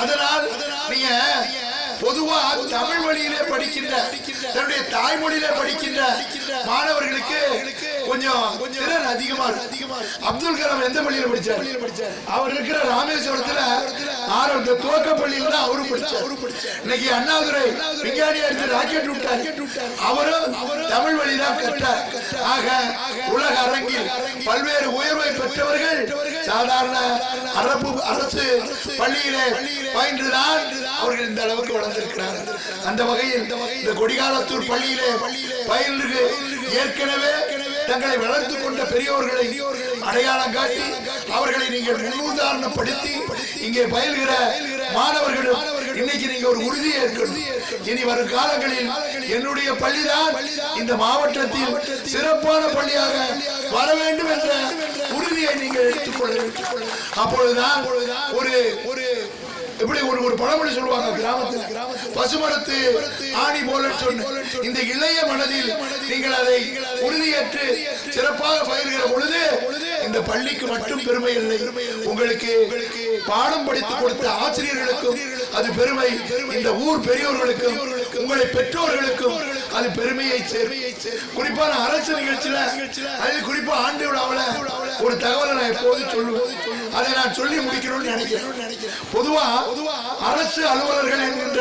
அதனால் நீங்க பொதுவா தமிழ் வழியிலே படிக்கின்ற தன்னுடைய தாய்மொழியிலே படிக்கின்ற மாணவர்களுக்கு கொஞ்சம் திறன் அதிகமா இருக்கு. அப்துல் கலாம் எந்த பள்ளியில படிச்சார்? அவர் இருக்கிற ராமேஸ்வரத்துல ஆரம்ப துவக்க பள்ளியில தான் அவரும் படிச்சார். இன்னைக்கு அண்ணாதுரை விஞ்ஞானியா இருந்து ராக்கெட் விட்டார், அவரும் தமிழ் வழிதான் கற்றார். ஆக உலக அரங்கில் பல்வேறு உயர்வை பெற்றவர்கள் சாதாரண அரசு பள்ளியிலே பயின்றுதான் அவர்கள் இந்த அளவுக்கு வளர்ந்திருக்கிறார்கள். அந்த வகையில் இந்த கொடிகாலத்தூர் பள்ளியிலே பயின்று ஏற்கனவே தங்களை வளர்த்துக் கொண்ட பெரியோர்களை அடையாளம் காட்டி அவர்களை நீங்கள் முன்னுதாரணப்படுத்தி இங்கே பயில்கிற மாணவர்களும் இன்னைக்கு நீங்க ஒரு உறுதியை இருக்கணும். இனி வரும் காலங்களில் என்னுடைய பள்ளிதான் இந்த மாவட்டத்தில் சிறப்பான பள்ளியாக வர வேண்டும் என்ற உறுதியை நீங்கள் எடுத்துக்கொள்ள வேண்டும். அப்பொழுதுதான் ஒரு எப்படி ஒரு பழமொழி சொல்லுவாங்க கிராமத்தில், பசுமரத்து ஆணி போல சொன்ன இந்த இளைய மனதில் நீங்கள் அதை உறுதியேற்று சிறப்பாக பயிர்கிற பொழுது இந்த பள்ளிக்கு மட்டும் பெருமை இல்லை, உங்களுக்கு பாடம் படித்து கொடுத்த ஆசிரியர்களுக்கும் அது பெருமை, இந்த ஊர் பெரியோர்களுக்கும் உங்களை பெற்றோர்களுக்கும் அது பெருமையை குறிப்பான அரசு நிகழ்ச்சியில அதில் குறிப்பா ஆண்டு விழாவில் ஒரு தகவலை நான் எப்போது சொல்லுவேன், அதை நான் சொல்லி முடிக்கணும்னு நினைக்கிறேன். பொதுவா அரசு அலுவலர்கள் என்கின்ற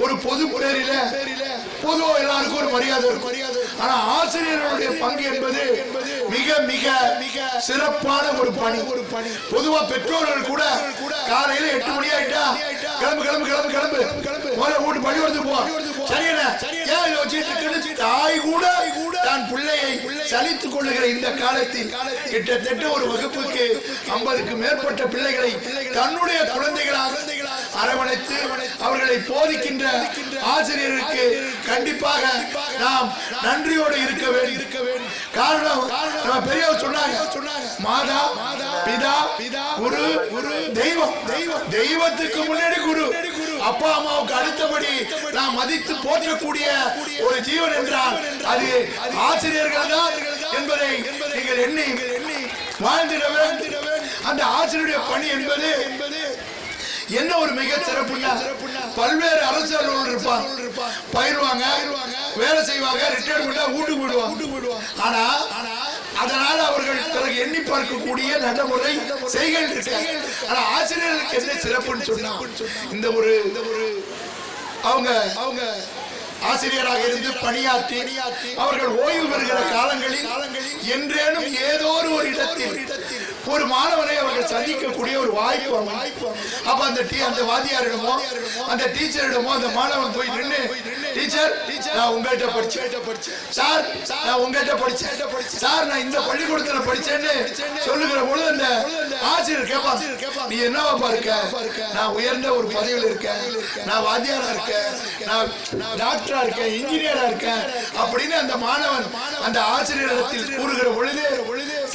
ஒரு பொது பேரில பொதுவா எல்லாருக்கும் ஒரு மரியாதை இருக்கும். ஆனா ஆசிரியர்களுடைய பங்கு என்பது மிக மிக சிறப்பான ஒரு பணி. பொதுவா பெற்றோர்கள் கூட காலையில 8 மணி ஆயிட்டா கிளம்பு கிளம்பு கிளம்பு கிளம்பு முதல்ல வீட்டு பள்ளிக்கூடத்து போ, சரியான தாய் கூட தான் பிள்ளையை சலித்துக் கொள்ளுகிற இந்த காலத்தில் கிட்டத்தட்ட ஒரு வகுப்புக்கு 50க்கு மேற்பட்ட பிள்ளைகளை தன்னுடைய குழந்தைகளாக அரவணைத்து அவர்களை போதிக்கின்ற ஆசிரியருக்கு கண்டிப்பாக நாம் நன்றியோடு இருக்க வேண்டும். காரணம் நம்ம பெரியவர் சொன்னாங்க, மாதா பிதா குரு தெய்வம், தெய்வத்துக்கு முன்னாடி குரு, அப்பா அம்மாவுக்கு அடுத்தபடி நாம் மதித்து போற்றக்கூடிய ஒரு ஜீவன் என்றால் அது ஆசிரியர்கள் தான் என்பதை நீங்கள் எண்ணி வாழ்ந்திட வேண்டும். அந்த ஆசிரியருடைய பணி என்பது என்ன ஒரு மிக சிறப்புன்னா, பல்வேறு அரசு அலுவலர்கள் இருப்பாங்க, பயிர்வாங்க, வேலை செய்வாங்க, ரிட்டையர்ட் பண்ணா வீட்டுக்கு போயிடுவாங்க. ஆனா அதனால அவர்கள் பிறகு எண்ணி பார்க்கக்கூடிய நடைமுறை செய்கள் இருக்கு. ஆனா ஆசிரியர்களுக்கு என்ன சிறப்புன்னு சொன்னா, இந்த ஒரு அவங்க ஆசிரியராக இருந்து பணியாற்றி அவர்கள் ஓய்வு பெறுகிற காலங்களில் என்றேனும் ஏதோ ஒரு இடத்தில் ஒரு மாணவனை அவர்கள் சந்திக்கக்கூடிய ஒரு வாய்ப்பு. அப்ப அந்த வாத்தியாரிடமோ அந்த டீச்சரிடமோ அந்த மாணவன் போய் நின்று, டீச்சர் நான் உங்கள்கிட்ட படிச்சேன் சார், நான் உங்கள்கிட்ட படிச்சேன் சார், நான் இந்த பள்ளிக்கூடத்துல படிச்சேன்னு சொல்லுகிற பொழுது அந்த ஆசிரியர் கேட்பான், நீ என்னவா இருக்க? நான் உயர்ந்த ஒரு பதவியில் இருக்கேன், நான் வாத்தியாரா இருக்கேன், நான் டாக்டரா இருக்கேன், இன்ஜினியரா இருக்கேன் அப்படின்னு அந்த மாணவன் அந்த ஆசிரியரிடத்தில் கூறுகிற பொழுது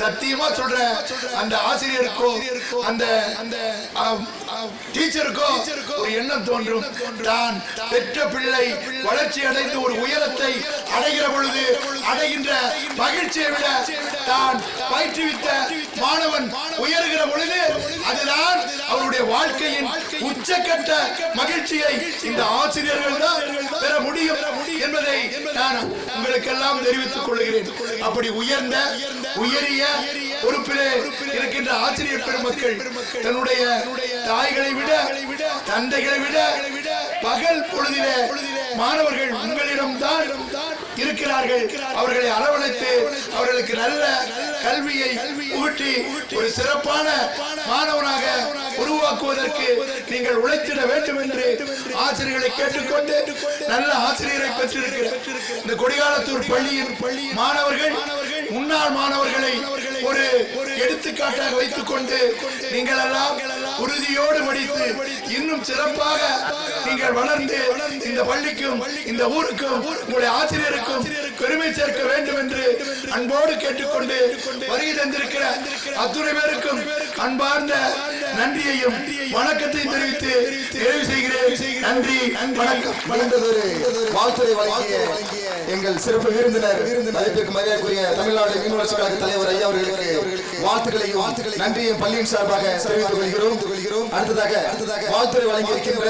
சத்தியமா சொல்றேன், அந்த ஆசிரியருக்கோ அந்த டீச்சருக்கோ ஒரு எண்ணம் தோன்றும், தான் பெற்ற பிள்ளை வளர்ச்சி அடைந்து ஒரு உயரத்தை அடைகிற பொழுது அடைகின்ற மகிழ்ச்சியை விட தான் பயிற்றுவித்த மாணவன் உயர்கிற பொழுது அதுதான் அவருடைய வாழ்க்கையின் உச்சக்கட்ட மகிழ்ச்சியை இந்த ஆசிரியர்கள் தான் பெற முடியும் என்பதை நான் உங்களுக்கெல்லாம் தெரிவித்துக் கொள்கிறேன். அப்படி உயரிய பொறுப்பிலே இருக்கின்ற ஆசிரியர் பெருமக்கள் தன்னுடைய தாய்களை விட தந்தைகளை விட பகல் பொழுதிலே மாணவர்கள் உங்களிடம்தான் இருக்கிறார்கள். அவர்களை அரவணைத்து அவர்களுக்கு நல்ல கல்வியை ஊட்டி ஒரு சிறப்பான மாணவனாக உருவாக்குவதற்கு நீங்கள் உழைத்திட வேண்டும் என்று ஆசிரியர்களை கேட்டுக்கொண்டு நல்ல ஆசிரியரை பெற்றிருக்கிற இந்த கொடிகாலத்தூர் பள்ளியின் மாணவர்கள் முன்னாள் மாணவர்களை ஒரு எடுத்துக்காட்டாக வைத்துக் கொண்டு நீங்கள் எல்லாம் உறுதியோடு படித்து இன்னும் சிறப்பாக நீங்கள் வளர்ந்து இந்த பள்ளிக்கும் இந்த ஊருக்கும் உங்களுடைய ஆசிரியருக்கும் பெருமை சேர்க்க வேண்டும் என்று அன்போடு கேட்டுக்கொண்டு வருகை தந்திருக்கிற அத்துணை பேருக்கும் அன்பார்ந்த நன்றியையும் வணக்கத்தையும் தெரிவித்து நிறைவு செய்கிறேன். நன்றி, வணக்கம். வாழ்த்துறை வழங்கிய எங்கள் சிறப்பு விருந்தினர் மதிப்பிற்கு மரியாதைக்குரிய தமிழ்நாடு மீன் வளர்ச்சி கழக தலைவர் ஐயா அவர்களுக்கு வாழ்த்துக்களையும் நன்றியும் பள்ளியின் சார்பாக தெரிவித்துக் கொள்கிறோம். அடுத்ததாக வாழ்த்துறை வழங்கி இருக்கின்ற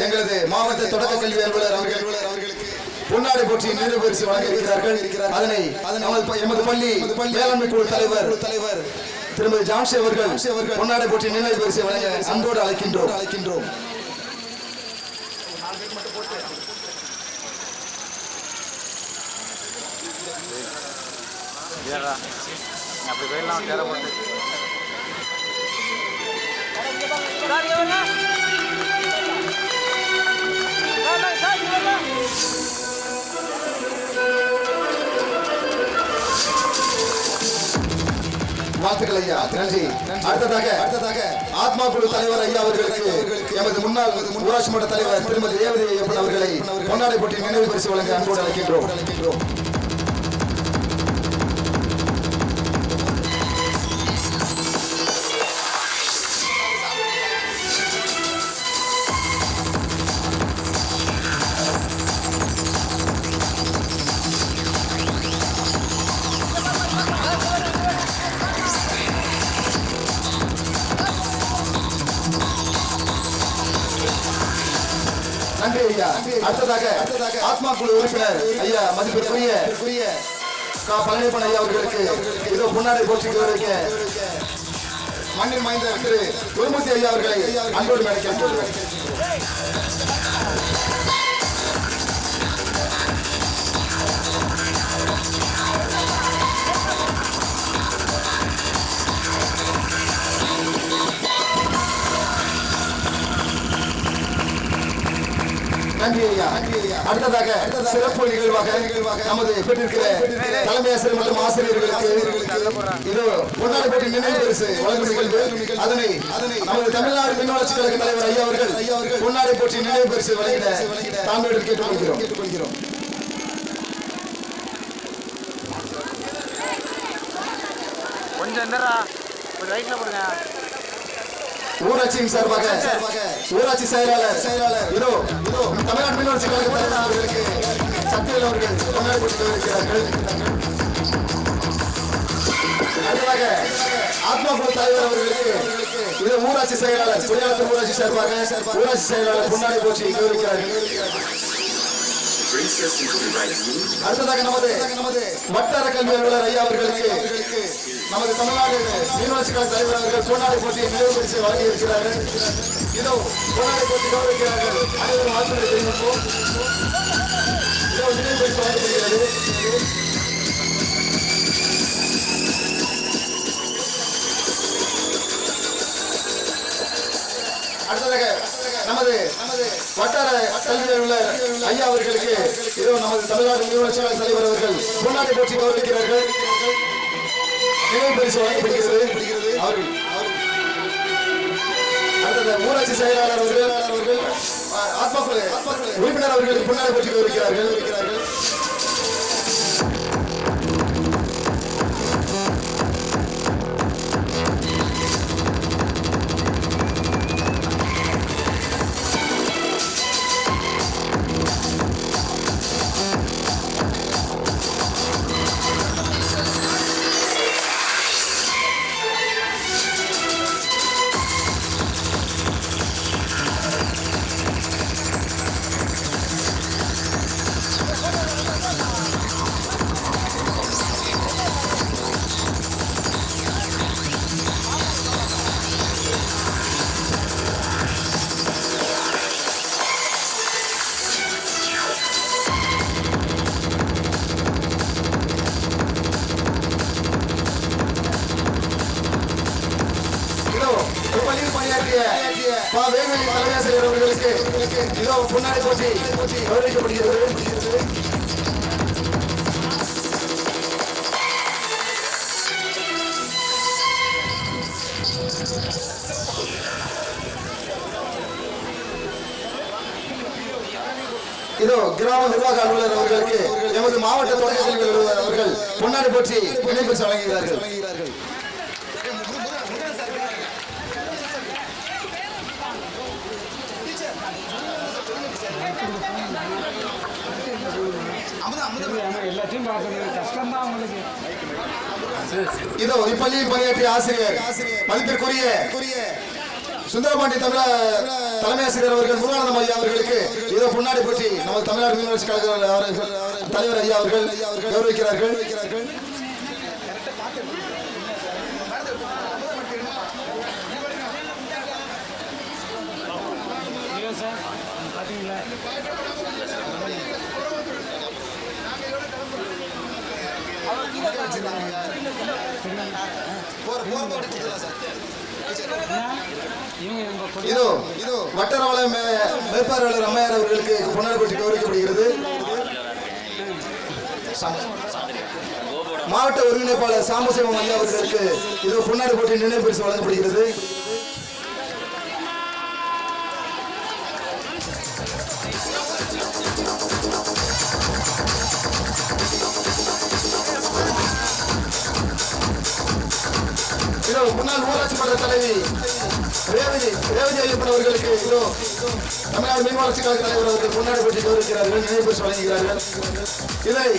எங்களது மாவட்ட தொடக்க கல்வி அலுவலர் அவர்களுக்கு பொன்னாடை போற்றி நினைவு பரிசு வழங்க இருக்கிறார்கள். அதனை எமது பள்ளி மேலாண்மை குழு தலைவர் திருமதி ஜான்சி அவர்கள் பொன்னாடை போற்றி நினைவு பரிசு வழங்க அன்போடு அழைக்கின்றோம். அப்படி போயிடலாம் தேர போட்டு வாழ்த்துக்கள் ஐயா, நன்றி. அடுத்ததாக ஆத்மா குழு தலைவர் ஐயா அவர்களுக்கு எமது முன்னாள் ஊராட்சி மன்ற தலைவர் திருமதி ரேவதி ஐயப்பன் அவர்களை பொன்னாடை போட்டி நினைவு பரிசு வழங்க அன்போடு அழைக்கின்றோம். நன்றி ஐயா. அடுத்ததாக ஆத்மா குழு உறுப்பினர் ஐயா மதிப்பிற்குரிய பழனிப்பன் ஐயா அவர்களுக்கு இதோ பொன்னாடை போட்டிக்கு வருகிற மண்ணின் மைந்தர் திரு குருமூர்த்தி ஐயா அவர்களை அன்போடு அழைக்கின்றோம். நன்றி ஐயா. அடுத்ததாக சிறப்பு நிகழ்வாக நமது பெற்றிருக்கிற தலைமை ஆசிரியர் மற்றும் ஆசிரியர்களுக்கு இதோ பொன்னாடை போட்டி நினைவு பரிசு வழங்கும் நிகழ்வு. அதனை நமது தமிழ்நாடு மீன் வளர்ச்சி கழக தலைவர் ஐயா அவர்கள் பொன்னாடை போட்டி நினைவு பரிசு வழங்கிட தாழ்மையுடன் கேட்டுக்கொள்கிறோம். கொஞ்சம் ரைட்ல போடுங்க. ஊராட்சியின் சார்பாக ஊராட்சி செயலாளர் இதோ தமிழ்நாடு மீன் வளர்ச்சி கழக தலைவர் அவர்களுக்கு சக்திவேல் அவர்கள் பொன்னாடை போட்டி இருக்கிறார்கள். அடுத்ததாக ஆத்மா குழு தலைவர் அவர்களுக்கு இது ஊராட்சி செயலாளர் குடியாத்தம் ஊராட்சி சார்பாக ஊராட்சி செயலாளர் பொன்னாடை போற்றி கௌரவிக்கிறார்கள். அடுத்ததாக நமது வட்டார கல்வி அலுவலர் ஐயா அவர்களுக்கு நமது தமிழ்நாடு மீனவளர்ச்சி கழக தலைவர் அவர்கள் பொன்னாடை போட்டி நினைவு பரிசு வழங்கி இருக்கிறார்கள். இதோ பொன்னாடை போட்டி கௌரவிக்கிறார்கள். அனைவரும் வாழ்த்துக்களை தெரிவிப்போம். இதோ நினைவு பரிசு வழங்கப்படுகிறது. அடுத்ததாக நமது வட்டார கல்வி அலுவலர் ஐயா அவர்களுக்கு இதோ நமது தமிழ்நாடு மீனவளர்ச்சி கழக தலைவர் அவர்கள் பொன்னாடை போற்றி கௌரவிக்கிறார்கள். நினைவு பரிசு வழங்கப்படுகிறது அவர்கள். அடுத்தது ஊராட்சி செயலாளர் அவர்கள் ஆத்மா குழு உறுப்பினர் அவர்களுக்கு பொன்னாடை போற்றி கௌரவிக்கிறார்கள். வேல்வெளி தலைமையாசிரியர் அவர்களுக்கு இதோ பொன்னாடை போட்டி கௌரவிக்கப்படுகிறது. இதோ கிராம நிர்வாக அலுவலர் அவர்களுக்கு எமது மாவட்ட தொடக்க கல்வி அலுவலர் அவர்கள் பொன்னாடை போற்றி நினைவு பரிசு வழங்குகிறார்கள். இதோ இப்பள்ளியில் பணியாற்றிய ஆசிரியர் மதிப்பிற்குரிய சுந்தரபாண்டி தலைமை ஆசிரியர் அவர்கள் முருகானந்தம் ஐயா அவர்களுக்கு இதோ பொன்னாடை போற்றி நமது தமிழ்நாடு மீனவளர்ச்சி கழக தலைவர் ஐயா அவர்கள் கௌரவிக்கிறார்கள். இதோ வட்டார வள மேற்பார்வையாளர் அம்மையார் அவர்களுக்கு பொன்னாடை போட்டி கௌரவிக்கப்படுகிறது. மாவட்ட ஒருங்கிணைப்பாளர் சாம்பசிவம் ஐயா அவர்களுக்கு இதோ பொன்னாடை போட்டி நினைவு பரிசு வழங்கப்படுகிறது. முன்னாள் ஊராட்சி மன்ற தலைவி ரேவதி ஐயப்பன் அவர்களுக்கு இதோ தமிழ்நாடு மீன்வளர்ச்சி கழக தலைவர் அவர்கள் பொன்னாடை போட்டி கௌரவிக்கிறார்கள். நினைவு பரிசு வழங்குகிறார்கள். இதை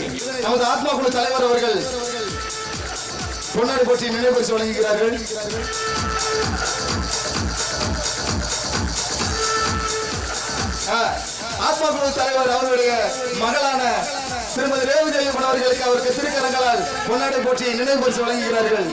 நமது ஆத்மா குழு தலைவர் அவர்கள் பொன்னாடை போட்டி நினைவு பரிசு வழங்குகிறார்கள். ஆத்மா குழு தலைவர் அவர்களுடைய மகளான திருமதி ரேவதி ஐயப்பன் அவர்களுக்கு அவருக்கு திருக்கரங்களால் பொன்னாடை போட்டி நினைவு பரிசு வழங்குகிறார்கள்.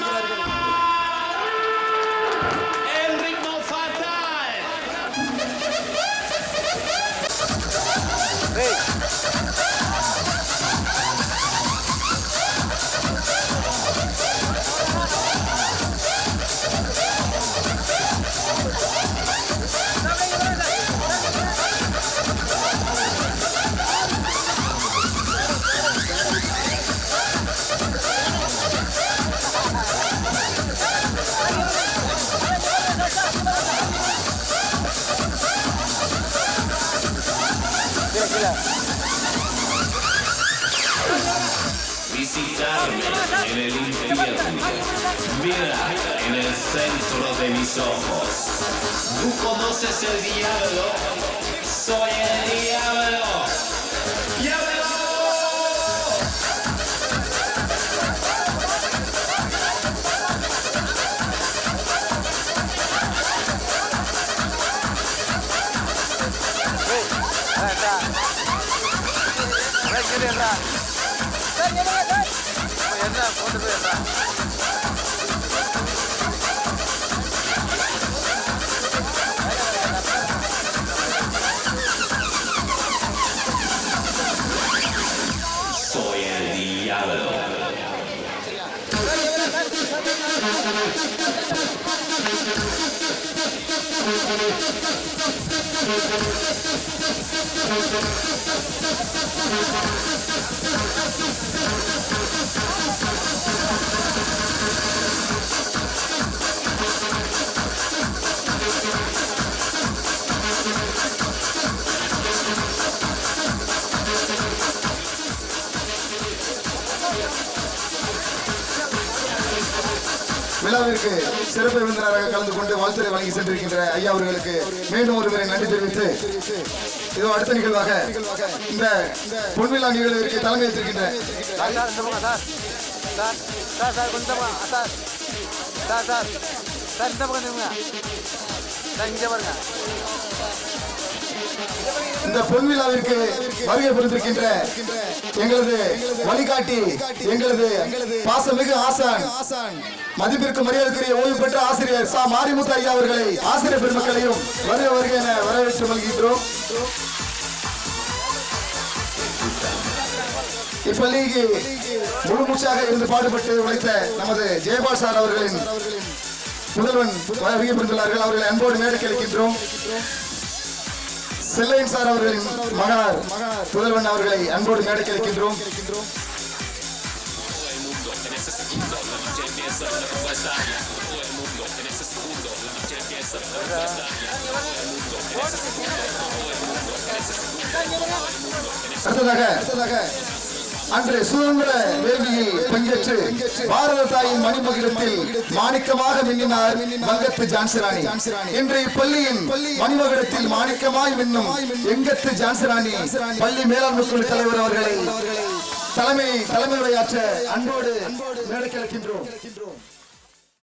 Visitarme en el infierno, mira en el centro de mis ojos. Tú conoces el diablo, soy el diablo. ¡Diablo! என்ன போட்டு போயிடுறா Soy el diablo. விழாவிற்கு சிறப்பு விருந்தினராக கலந்து கொண்டு வாழ்த்துரை வழங்கி சென்றிருக்கின்ற ஐயா அவர்களுக்கு மீண்டும் ஒருமுறை நன்றி தெரிவித்து இதோ அடுத்த நிகழ்வாக இந்த பொன்விழா நிகழ்விற்கு தலைமை ஏற்றிருக்கின்ற இந்த பொன்விழாவிற்கு வருகை புரிந்திருக்கின்ற எங்களது வழிகாட்டி எங்களது பாசமிகு ஆசான் மதிப்பிற்கு மரியாதைக்குரிய ஓய்வு பெற்ற ஆசிரியர் சா மாரிமுத்து ஐயா அவர்களை ஆசிரியர் பெருமக்களையும் வருக வருக என வரவேற்று மகிழ்கின்றோம். இப்பள்ளிக்கு முழு மூச்சாக இருந்து பாடுபட்டு உழைத்த நமது ஜெயபால் சார் அவர்களின் முதல்வன் வருகை புரிந்துள்ளார்கள். அவர்களை அன்போடு மேடைக்கு அளிக்கின்றோம். செல்லையன் சார் அவர்களின் மகனார் முதல்வன் அவர்களை அன்போடு மேடைக்கு அளிக்கின்றோம். அடுத்ததாக அன்று சுதந்திர வேள்வியில் பங்கேற்று பாரத தாயின் மணிமகுடத்தில் மாணிக்கமாக மின்னினார் வங்கத்து ஜான்சிராணி. இன்று இப்பள்ளியின் மணிமகுடத்தில் மாணிக்கமாய் மின்னும் எங்கத்து ஜான்சிராணி பள்ளி மேலாண்மை குழு தலைவர் அவர்களை தலைமை உரையாற்ற அன்போடு மேடைக்கு அழைக்கின்றோம்.